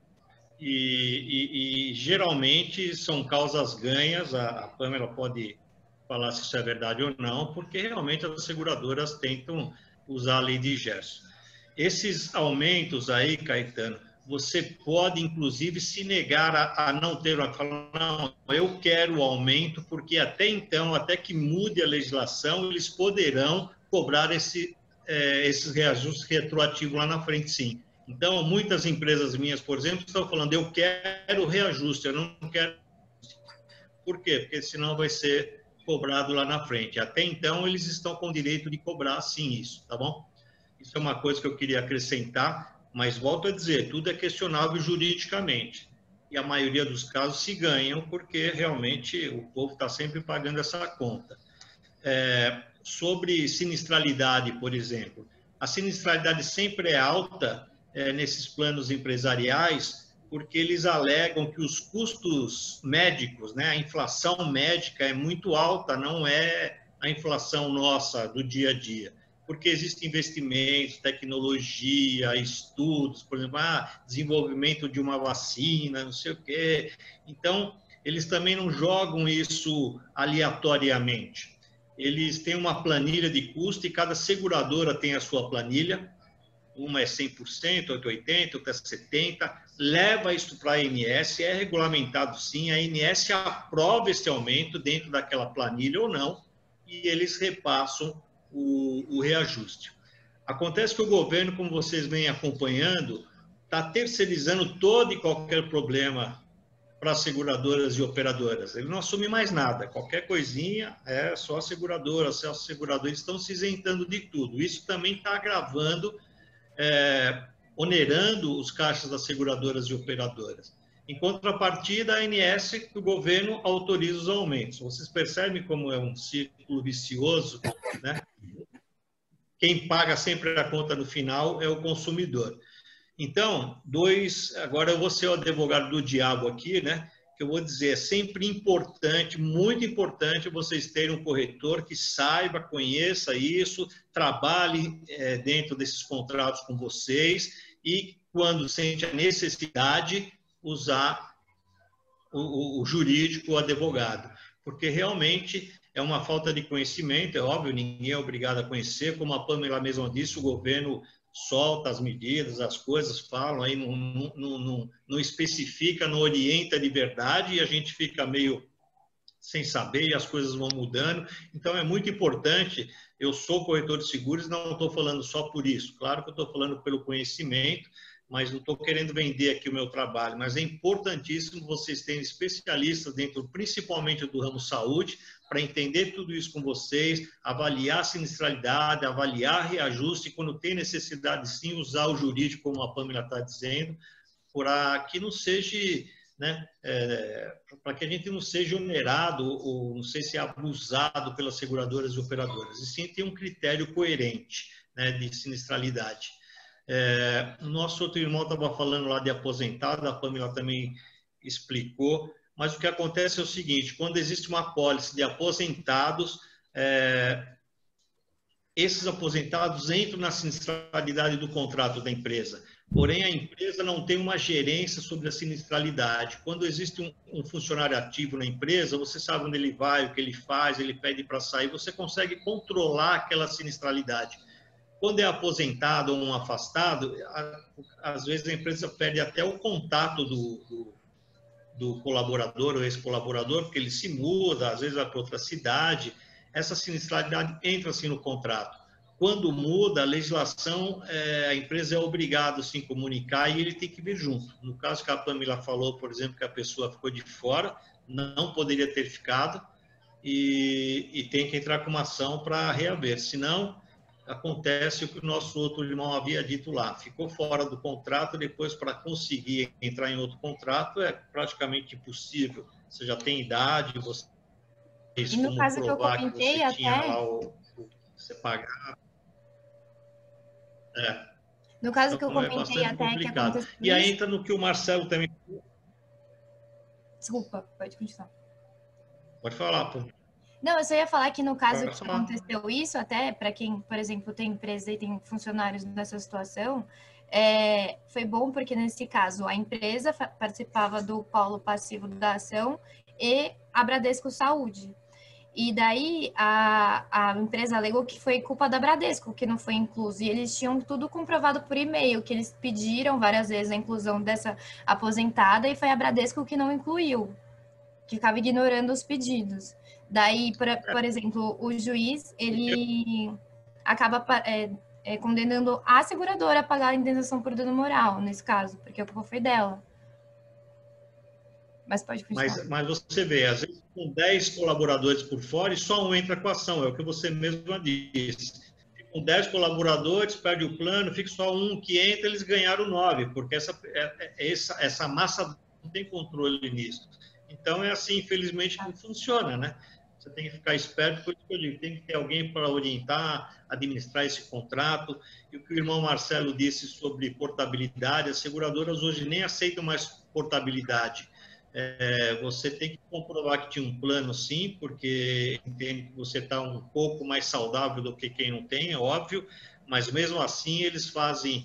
E geralmente são causas ganhas, a Pamela pode falar se isso é verdade ou não, porque realmente as seguradoras tentam usar a lei de gesso. Esses aumentos aí, Caetano, você pode, inclusive, se negar a não ter, falar, não, eu quero o aumento, porque até então, até que mude a legislação, eles poderão cobrar esses reajustes retroativos lá na frente, sim. Então, muitas empresas minhas, por exemplo, estão falando, eu quero reajuste, eu não quero... Por quê? Porque senão vai ser cobrado lá na frente. Até então, eles estão com o direito de cobrar, sim, isso, tá bom? Isso é uma coisa que eu queria acrescentar, mas volto a dizer, tudo é questionável juridicamente. E a maioria dos casos se ganham, porque realmente o povo está sempre pagando essa conta. Sobre sinistralidade, por exemplo, a sinistralidade sempre é alta nesses planos empresariais, porque eles alegam que os custos médicos, né, a inflação médica é muito alta, não é a inflação nossa do dia a dia, porque existem investimentos, tecnologia, estudos, por exemplo, desenvolvimento de uma vacina, não sei o quê. Então, eles também não jogam isso aleatoriamente. Eles têm uma planilha de custo e cada seguradora tem a sua planilha. Uma é 100%, outra é 80%, outra é 70%. Leva isso para a ANS, é regulamentado sim, a ANS aprova esse aumento dentro daquela planilha ou não, e eles repassam o reajuste. Acontece que o governo, como vocês vêm acompanhando, está terceirizando todo e qualquer problema para as seguradoras e operadoras. Ele não assume mais nada. Qualquer coisinha é só a seguradora, os seguradores estão se isentando de tudo. Isso também está agravando, onerando os caixas das seguradoras e operadoras. Em contrapartida, a ANS, o governo autoriza os aumentos. Vocês percebem como é um círculo vicioso, né? Quem paga sempre a conta no final é o consumidor. Então, agora eu vou ser o advogado do diabo aqui, né? Que eu vou dizer, é sempre importante, muito importante, vocês terem um corretor que saiba, conheça isso, trabalhe dentro desses contratos com vocês e, quando sente a necessidade, usar o jurídico, o advogado. Porque realmente é uma falta de conhecimento, é óbvio, ninguém é obrigado a conhecer, como a Pamela mesma disse, o governo solta as medidas, as coisas, falam aí, não especifica, não orienta de verdade, e a gente fica meio sem saber e as coisas vão mudando. Então, é muito importante, eu sou corretor de seguros, não estou falando só por isso, claro que eu estou falando pelo conhecimento, mas não estou querendo vender aqui o meu trabalho, mas é importantíssimo vocês terem especialistas dentro, principalmente do ramo saúde, para entender tudo isso com vocês, avaliar a sinistralidade, avaliar reajuste, e quando tem necessidade, sim, usar o jurídico, como a Pamela está dizendo, para que não seja, né, para que a gente não seja onerado ou não sei se abusado pelas seguradoras e operadoras, e sim ter um critério coerente, né, de sinistralidade. Nosso outro irmão estava falando lá de aposentado, a Pamela também explicou, mas o que acontece é o seguinte, quando existe uma apólice de aposentados, esses aposentados entram na sinistralidade do contrato da empresa, porém a empresa não tem uma gerência sobre a sinistralidade. Quando existe um funcionário ativo na empresa, você sabe onde ele vai, o que ele faz, ele pede para sair, você consegue controlar aquela sinistralidade. Quando é aposentado ou um afastado, às vezes a empresa perde até o contato do colaborador ou ex-colaborador, porque ele se muda, às vezes vai para outra cidade. Essa sinistralidade entra assim no contrato. Quando muda a legislação, a empresa é obrigada a se comunicar e ele tem que vir junto. No caso que a Pamela falou, por exemplo, que a pessoa ficou de fora, não poderia ter ficado e tem que entrar com uma ação para reaver. Senão, acontece o que o nosso outro irmão havia dito lá, ficou fora do contrato, depois para conseguir entrar em outro contrato é praticamente impossível, você já tem idade, você e no caso que eu comentei até tinha lá o que você pagava. No caso que eu Então, comentei até complicado. que aconteceu e aí entra no que o Marcelo também... Desculpa, pode continuar. Pode falar, pô. Não, eu só ia falar que no caso que aconteceu isso, até para quem, por exemplo, tem empresa e tem funcionários nessa situação, foi bom porque, nesse caso, a empresa participava do polo passivo da ação e a Bradesco Saúde. E daí a empresa alegou que foi culpa da Bradesco, que não foi incluso. E eles tinham tudo comprovado por e-mail, que eles pediram várias vezes a inclusão dessa aposentada e foi a Bradesco que não incluiu, que ficava ignorando os pedidos. Daí, por exemplo, o juiz, ele acaba condenando a seguradora a pagar a indenização por dano moral, nesse caso, porque a culpa foi dela. Mas pode continuar. Mas você vê, às vezes com 10 colaboradores por fora e só um entra com a ação, é o que você mesmo disse. Com 10 colaboradores, perde o plano, fica só um que entra, eles ganharam 9, porque essa massa não tem controle nisso. Então, é assim, infelizmente, que funciona, né? Você tem que ficar esperto, por isso que eu digo, tem que ter alguém para orientar, administrar esse contrato. E o que o irmão Marcelo disse sobre portabilidade, as seguradoras hoje nem aceitam mais portabilidade. Você tem que comprovar que tinha um plano, sim, porque entende que você está um pouco mais saudável do que quem não tem, é óbvio, mas mesmo assim eles fazem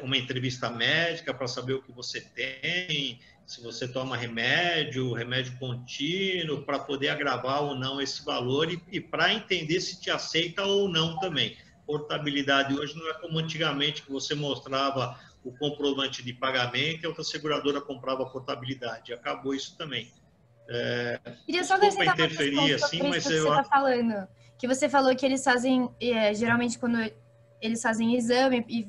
uma entrevista médica para saber o que você tem, se você toma remédio contínuo, para poder agravar ou não esse valor e para entender se te aceita ou não também. Portabilidade hoje não é como antigamente, que você mostrava o comprovante de pagamento e a outra seguradora comprava a portabilidade. Acabou isso também. Queria só Desculpa interferir assim, mas que você está falando. Que você falou que eles fazem, geralmente quando eles fazem exame e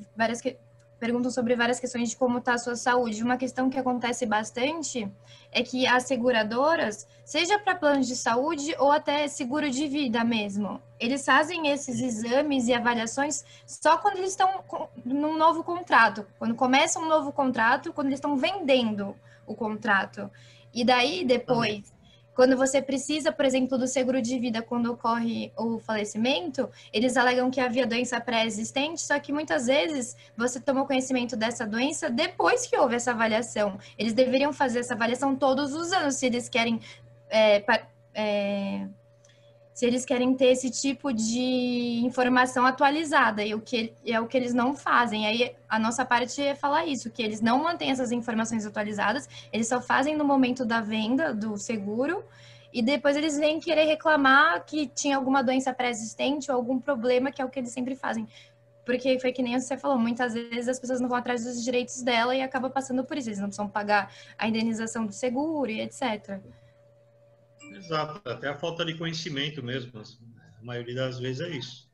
perguntam sobre várias questões de como está a sua saúde. Uma questão que acontece bastante é que as seguradoras, seja para planos de saúde ou até seguro de vida mesmo, eles fazem esses exames e avaliações só quando eles estão num novo contrato, quando começa um novo contrato, quando eles estão vendendo o contrato. E daí, depois, quando você precisa, por exemplo, do seguro de vida, quando ocorre o falecimento, eles alegam que havia doença pré-existente, só que muitas vezes você tomou conhecimento dessa doença depois que houve essa avaliação. Eles deveriam fazer essa avaliação todos os anos, se eles querem ter esse tipo de informação atualizada, e o que eles não fazem. Aí a nossa parte é falar isso, que eles não mantêm essas informações atualizadas, eles só fazem no momento da venda do seguro, e depois eles vêm querer reclamar que tinha alguma doença pré-existente ou algum problema, que é o que eles sempre fazem. Porque foi que nem você falou, muitas vezes as pessoas não vão atrás dos direitos dela e acaba passando por isso, eles não precisam pagar a indenização do seguro e etc. Exato, até a falta de conhecimento mesmo, a maioria das vezes é isso.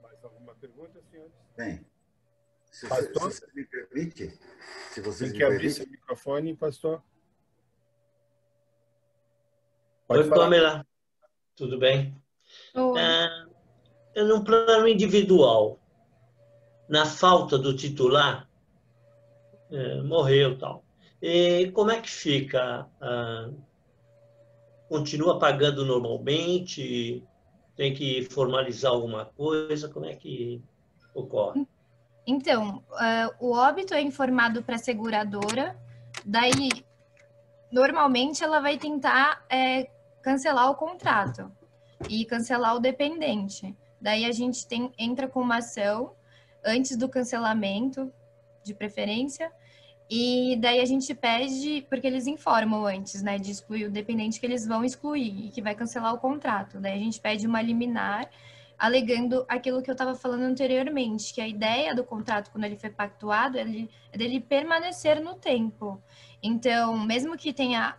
Mais alguma pergunta, senhores? Bem, se Pastor? você me permite, se vocês Tem me que abrir permitem... seu microfone, pastor. Oi, Pamela. Tudo bem? Num plano individual, na falta do titular, morreu e tal. E como é que fica? Continua pagando normalmente? Tem que formalizar alguma coisa? Como é que ocorre? Então, o óbito é informado para a seguradora, daí, normalmente, ela vai tentar cancelar o contrato e cancelar o dependente. Daí, a gente entra com uma ação antes do cancelamento, de preferência, e daí a gente pede, porque eles informam antes, né, de excluir o dependente, que eles vão excluir e que vai cancelar o contrato. Daí a gente pede uma liminar, alegando aquilo que eu estava falando anteriormente, que a ideia do contrato, quando ele foi pactuado, é dele permanecer no tempo. Então, mesmo que tenha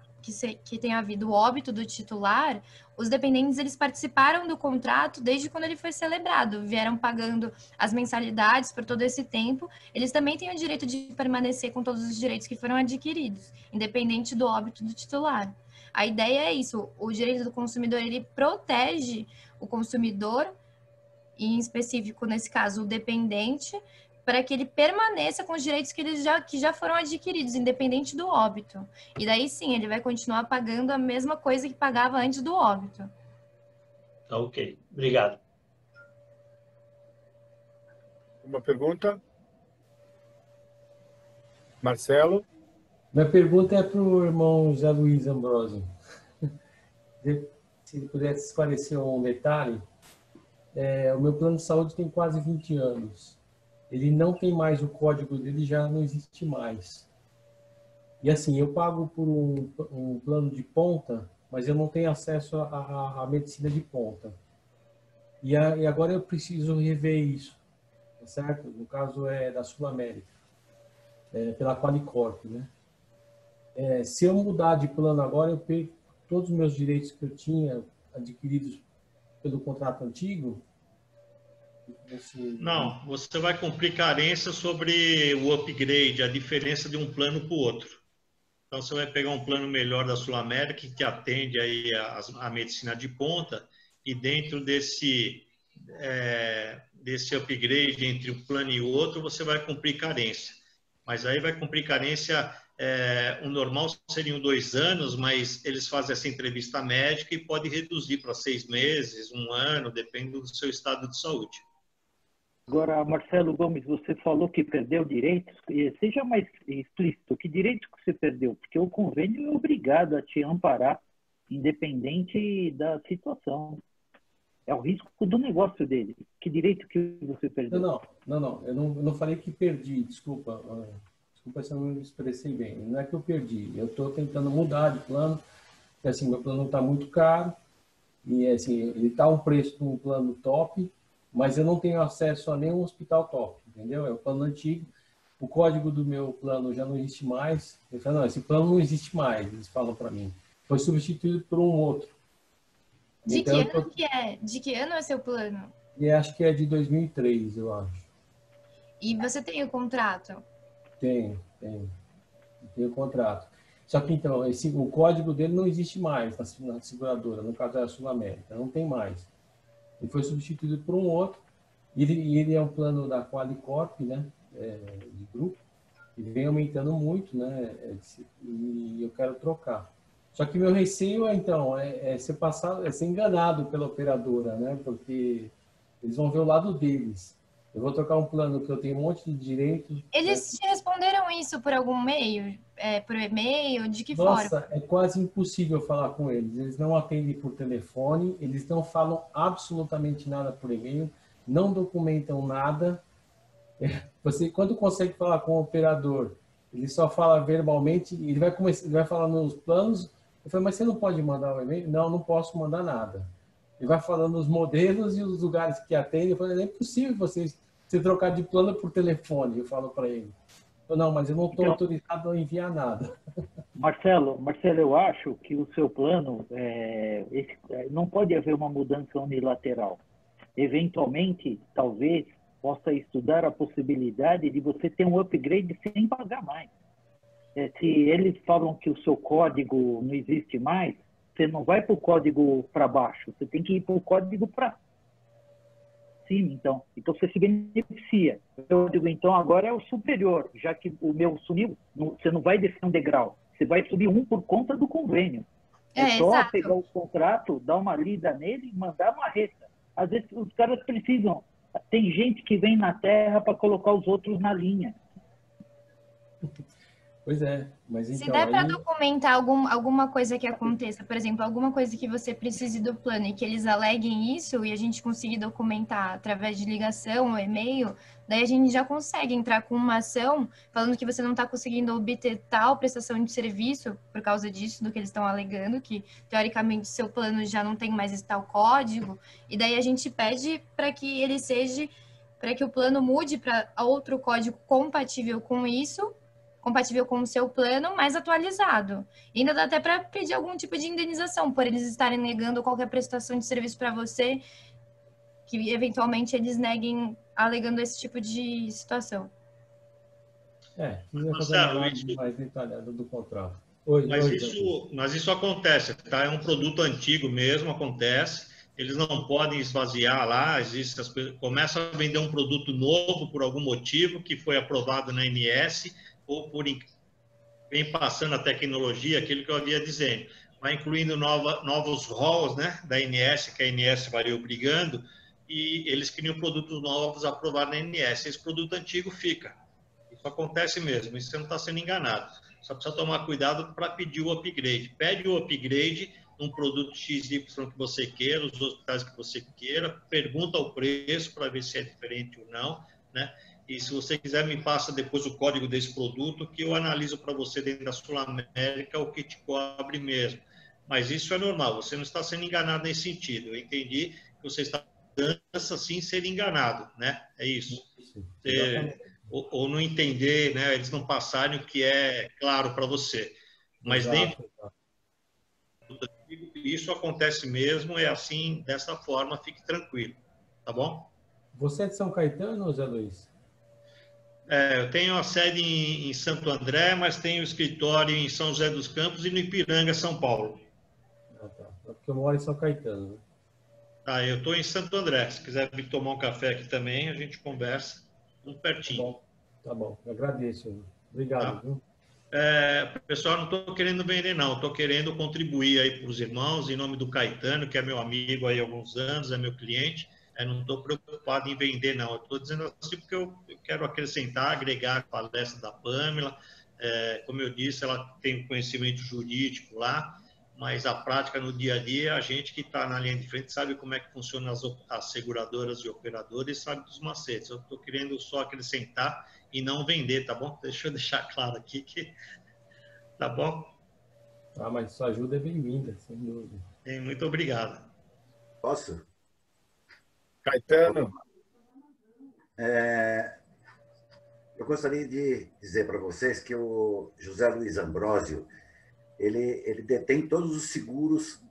havido o óbito do titular, os dependentes, eles participaram do contrato desde quando ele foi celebrado, vieram pagando as mensalidades por todo esse tempo, eles também têm o direito de permanecer com todos os direitos que foram adquiridos, independente do óbito do titular. A ideia é isso, o direito do consumidor, ele protege o consumidor, e em específico, nesse caso, o dependente, para que ele permaneça com os direitos que já foram adquiridos, independente do óbito. E daí sim, ele vai continuar pagando a mesma coisa que pagava antes do óbito. Ok, obrigado. Uma pergunta? Marcelo? Minha pergunta é para o irmão José Luiz Ambrosio. Se ele pudesse esclarecer um detalhe, o meu plano de saúde tem quase 20 anos. Ele não tem mais, o código dele já não existe mais. E assim, eu pago por um plano de ponta, mas eu não tenho acesso à medicina de ponta. E agora eu preciso rever isso, tá certo? No caso é da Sul América, pela Qualicorp, né? Se eu mudar de plano agora, eu perco todos os meus direitos que eu tinha adquiridos pelo contrato antigo. Não, você vai cumprir carência sobre o upgrade, a diferença de um plano para o outro. Então, você vai pegar um plano melhor da Sul América, que atende aí a medicina de ponta, e dentro desse upgrade entre um plano e outro, você vai cumprir carência. Mas aí vai cumprir carência, o normal seriam 2 anos, mas eles fazem essa entrevista médica e pode reduzir para 6 meses, 1 ano, depende do seu estado de saúde. Agora, Marcelo Gomes, você falou que perdeu direitos. Seja mais explícito, que direito que você perdeu? Porque o convênio é obrigado a te amparar, independente da situação. É o risco do negócio dele. Que direito que você perdeu? Não. Eu não falei que perdi, desculpa. Desculpa se eu não me expressei bem. Não é que eu perdi. Eu estou tentando mudar de plano. Porque, assim, meu plano está muito caro. E, assim, ele está um preço de um plano top, mas eu não tenho acesso a nenhum hospital top, entendeu? É o plano antigo. O código do meu plano já não existe mais. Eu falo, não, esse plano não existe mais, eles falam para mim. Foi substituído por um outro. De que ano que é? De que ano é seu plano? E acho que é de 2003, eu acho. E você tem o contrato? Tenho o contrato. Só que, então, o código dele não existe mais na seguradora, no caso da Sul América, não tem mais. Ele foi substituído por um outro. Ele é um plano da Qualicorp, né, de grupo, e vem aumentando muito, né, e eu quero trocar. Só que meu receio é ser enganado pela operadora, né, porque eles vão ver o lado deles. Eu vou trocar um plano que eu tenho um monte de direitos. Eles te responderam isso por algum meio? Por e-mail? De que forma? Nossa, é quase impossível falar com eles. Eles não atendem por telefone, eles não falam absolutamente nada por e-mail, não documentam nada. Você, quando consegue falar com o operador, ele só fala verbalmente, ele vai falar nos planos. Eu falei, mas você não pode mandar um e-mail? Não posso mandar nada. Ele vai falando os modelos e os lugares que atendem. Eu falei, não é possível você trocar de plano por telefone, eu falo para ele. Não, mas eu não estou autorizado a enviar nada. Marcelo, eu acho que o seu plano, não pode haver uma mudança unilateral. Eventualmente, talvez, possa estudar a possibilidade de você ter um upgrade sem pagar mais. Se eles falam que o seu código não existe mais, você não vai para o código para baixo, você tem que ir para o código para cima, então você se beneficia. O código, então, agora é o superior, já que o meu sumiu, você não vai descer um degrau, você vai subir um por conta do convênio. É só exato. Pegar o contrato, dar uma lida nele e mandar uma reta. Às vezes os caras precisam, tem gente que vem na terra para colocar os outros na linha. Pois é, mas então... Se der para documentar alguma coisa que aconteça, por exemplo, alguma coisa que você precise do plano e que eles aleguem isso e a gente conseguir documentar através de ligação ou e-mail, daí a gente já consegue entrar com uma ação falando que você não está conseguindo obter tal prestação de serviço por causa disso, do que eles estão alegando, que teoricamente seu plano já não tem mais esse tal código, e daí a gente pede para que ele seja, para que o plano mude para outro código compatível com isso, compatível com o seu plano, mais atualizado. E ainda dá até para pedir algum tipo de indenização por eles estarem negando qualquer prestação de serviço para você, que eventualmente eles neguem alegando esse tipo de situação. Marcelo, mais detalhado do contrato. Mas isso acontece, tá? É um produto antigo mesmo, acontece. Eles não podem esvaziar lá, começam a vender um produto novo por algum motivo que foi aprovado na ANS, ou vem passando a tecnologia, aquilo que eu havia dizendo, vai incluindo novos roles, né, da ANS, que a ANS vai obrigando, e eles criam produtos novos aprovados na ANS. Esse produto antigo fica. Isso acontece mesmo, isso você não está sendo enganado. Só precisa tomar cuidado para pedir o upgrade. Pede o upgrade num produto XY que você queira, os hospitais que você queira, pergunta o preço para ver se é diferente ou não, né? E se você quiser, me passa depois o código desse produto, que eu analiso para você dentro da Sul América o que te cobre mesmo. Mas isso é normal, você não está sendo enganado nesse sentido. Eu entendi que você está dando assim ser enganado, né? É isso. Ou não entender, né? Eles não passarem o que é claro para você. Mas dentro isso acontece mesmo, é assim, dessa forma, fique tranquilo. Tá bom? Você é de São Caetano, Zé Luiz? Eu tenho a sede em Santo André, mas tenho escritório em São José dos Campos e no Ipiranga, São Paulo. Ah, tá. É porque eu moro em São Caetano, né? Eu estou em Santo André. Se quiser vir tomar um café aqui também, a gente conversa. Muito pertinho. Tá bom. Eu agradeço. Obrigado. Viu? Pessoal, não estou querendo vender, não. Estou querendo contribuir aí para os irmãos, em nome do Caetano, que é meu amigo aí há alguns anos, é meu cliente. Não estou preocupado em vender, não. Eu estou dizendo assim porque eu quero acrescentar, agregar a palestra da Pamela. Como eu disse, ela tem conhecimento jurídico lá, mas a prática no dia a dia, a gente que está na linha de frente sabe como é que funcionam as seguradoras e operadores, sabe dos macetes. Eu estou querendo só acrescentar e não vender, tá bom? Deixa eu deixar claro aqui que... Tá bom? Mas sua ajuda é bem-vinda, sem dúvida. Muito obrigado. Posso? Caetano. Eu gostaria de dizer para vocês que o José Luiz Ambrósio, ele detém todos os seguros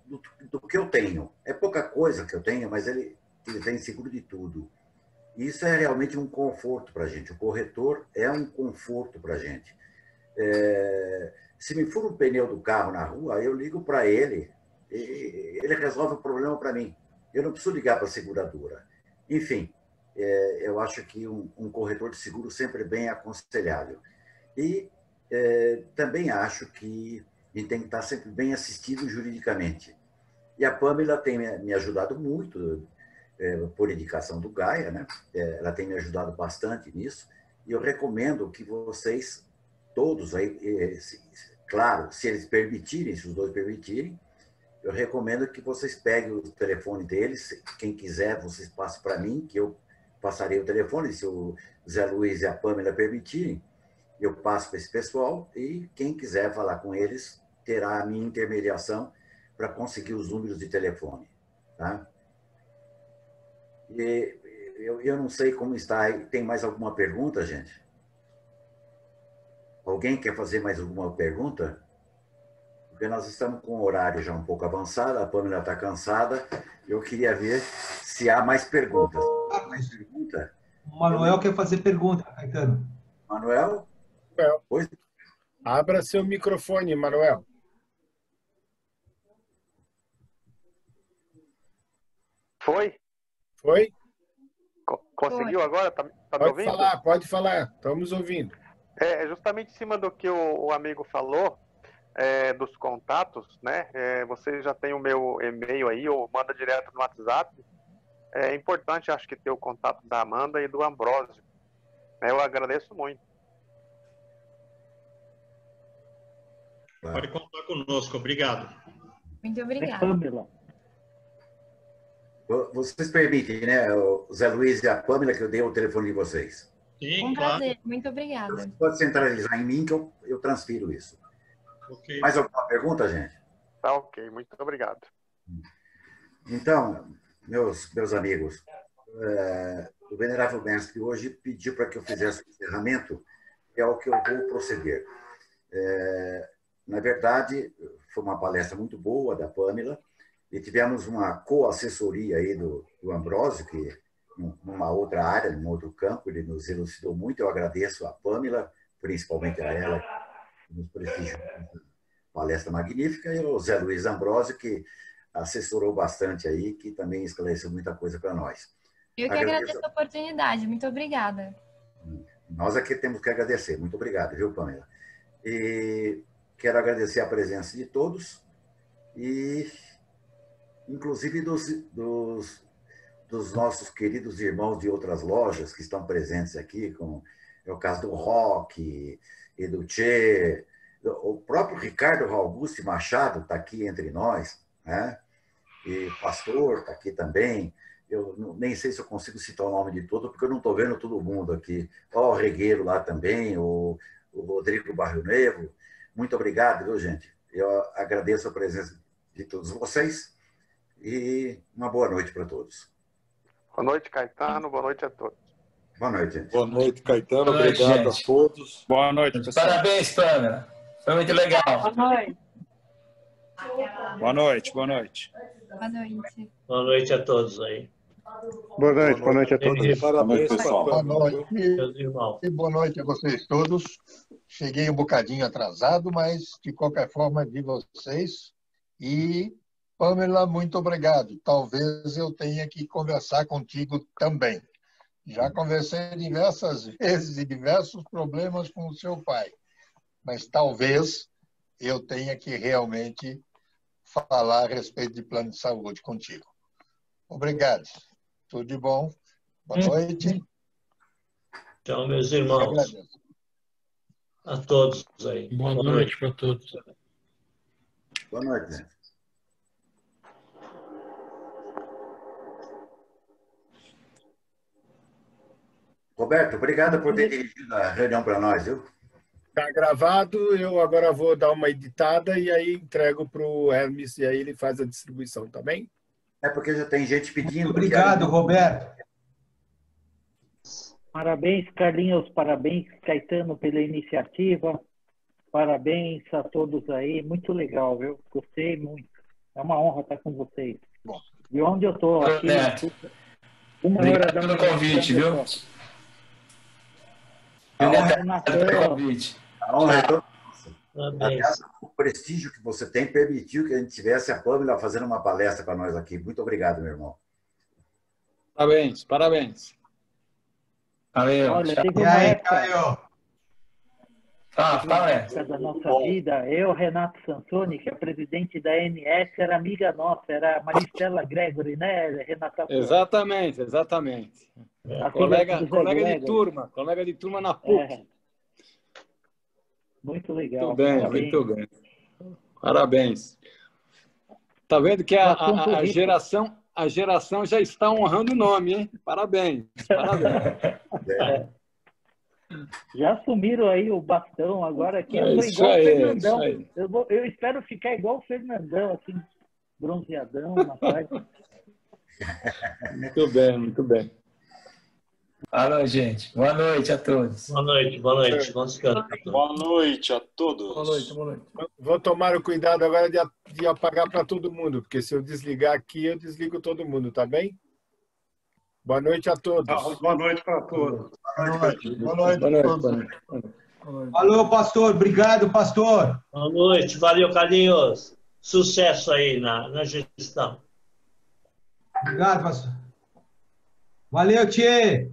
do que eu tenho. É pouca coisa que eu tenho, mas ele tem seguro de tudo. E isso é realmente um conforto para a gente. O corretor é um conforto para a gente. Se me fura um pneu do carro na rua, eu ligo para ele e ele resolve o problema para mim. Eu não preciso ligar para a seguradora. Enfim, eu acho que um corretor de seguro sempre é bem aconselhável. E também acho que a gente tem que estar sempre bem assistido juridicamente. E a Pamela tem me ajudado muito, por indicação do Gaia, né? Ela tem me ajudado bastante nisso. E eu recomendo que vocês, todos aí, claro, se eles permitirem, se os dois permitirem, eu recomendo que vocês peguem o telefone deles. Quem quiser, vocês passem para mim, que eu passarei o telefone. Se o Zé Luiz e a Pamela permitirem, eu passo para esse pessoal. E quem quiser falar com eles, terá a minha intermediação para conseguir os números de telefone. Tá? E eu não sei como está aí. Tem mais alguma pergunta, gente? Alguém quer fazer mais alguma pergunta? Porque nós estamos com o horário já um pouco avançado, a Pamela está cansada. Eu queria ver se há mais perguntas. Há mais pergunta? O Manuel quer fazer pergunta, Caetano. Manuel? Pois. Abra seu microfone, Manuel. Foi? Foi? Conseguiu agora? Tá me ouvindo? Pode falar. Estamos ouvindo. Justamente em cima do que o amigo falou, dos contatos, né? Você já tem o meu e-mail aí, ou manda direto no WhatsApp. É importante, acho que, ter o contato da Amanda e do Ambrósio. Eu agradeço muito. Pode contar conosco, obrigado. Muito obrigada. Vocês permitem, né, o Zé Luiz e a Pamela, que eu dei o telefone de vocês? Sim, um claro. prazer, muito obrigada. Você pode centralizar em mim, que eu transfiro isso. Okay. Mais alguma pergunta, gente? Tá ok, muito obrigado. Então, meus amigos, o Venerável Mestre hoje pediu para que eu fizesse o encerramento, é o que eu vou proceder. Na verdade, foi uma palestra muito boa da Pamela, e tivemos uma co-assessoria aí do Ambrósio, que numa outra área, num outro campo, ele nos elucidou muito. Eu agradeço a Pamela, principalmente a ela, que nos prestigiou com palestra magnífica, e o Zé Luiz Ambrósio, que assessorou bastante aí, que também esclareceu muita coisa para nós. Eu que agradeço a oportunidade, muito obrigada. Nós aqui temos que agradecer. Muito obrigado, viu, Pamela? E quero agradecer a presença de todos, e inclusive dos nossos queridos irmãos de outras lojas que estão presentes aqui, como é o caso do Roque e do Tchê, o próprio Ricardo Augusto Machado está aqui entre nós, né? E Pastor está aqui também. Eu nem sei se eu consigo citar o nome de todo, porque eu não estou vendo todo mundo aqui. O Regueiro lá também, o Rodrigo Barrio Nevo. Muito obrigado, viu, gente? Eu agradeço a presença de todos vocês e uma boa noite para todos. Boa noite, Caetano. Boa noite a todos. Boa noite, gente. Boa noite, Caetano. Boa noite, obrigado gente. a todos. Boa noite, pessoal. Parabéns, Pamela. Foi muito legal. Boa noite. Boa noite, boa noite. Boa noite. Boa noite a todos aí. Boa noite a todos. Parabéns, pessoal. Boa noite. E boa noite a vocês todos. Cheguei um bocadinho atrasado, mas de qualquer forma de vocês. E, Pamela, muito obrigado. Talvez eu tenha que conversar contigo também. Já conversei diversas vezes e diversos problemas com o seu pai, mas talvez eu tenha que realmente falar a respeito de plano de saúde contigo. Obrigado. Tudo de bom. Boa noite. Tchau, meus irmãos. A todos aí. Boa noite para todos. Boa noite. Roberto, obrigado por ter dirigido a reunião para nós, viu? Está gravado, eu agora vou dar uma editada e aí entrego para o Hermes e aí ele faz a distribuição, tá bem? É porque já tem gente pedindo. Obrigado, Roberto. Parabéns, Carlinhos, parabéns, Caetano, pela iniciativa. Parabéns a todos aí. Muito legal, viu? Gostei muito. É uma honra estar com vocês. Bom. De onde eu estou? Aqui, Obrigado pelo convite, viu? A honra é toda nossa. Aliás, o prestígio que você tem permitiu que a gente tivesse a Pamela fazendo uma palestra para nós aqui. Muito obrigado, meu irmão. Parabéns, parabéns. Valeu. Olha, Tchau. teve E uma aí, época, Caio? Fala. época da nossa vida, eu, Renato Sansoni, que é presidente da ANS, era amiga nossa, era a Maristela Gregory, né, Renata? Exatamente. Colega de turma na PUC. Muito legal. Muito bem. Parabéns. Tá vendo que a geração já está honrando o nome, hein? Parabéns. Já assumiram aí o bastão, agora aqui eu sou Isso igual aí, o Fernandão. isso aí. Eu espero ficar igual o Fernandão, assim, bronzeadão na praia. Muito bem. Falou, gente. Boa noite a todos. Boa noite. Vamos ficar. Boa noite a todos. Boa noite. Vou tomar o cuidado agora de apagar para todo mundo, porque se eu desligar aqui, eu desligo todo mundo, tá bem? Boa noite a todos. Boa noite para todos. Boa noite. Alô, pastor. Obrigado, pastor. Boa noite. Valeu, Carlinhos. Sucesso aí na gestão. Obrigado, pastor. Valeu, Tchê.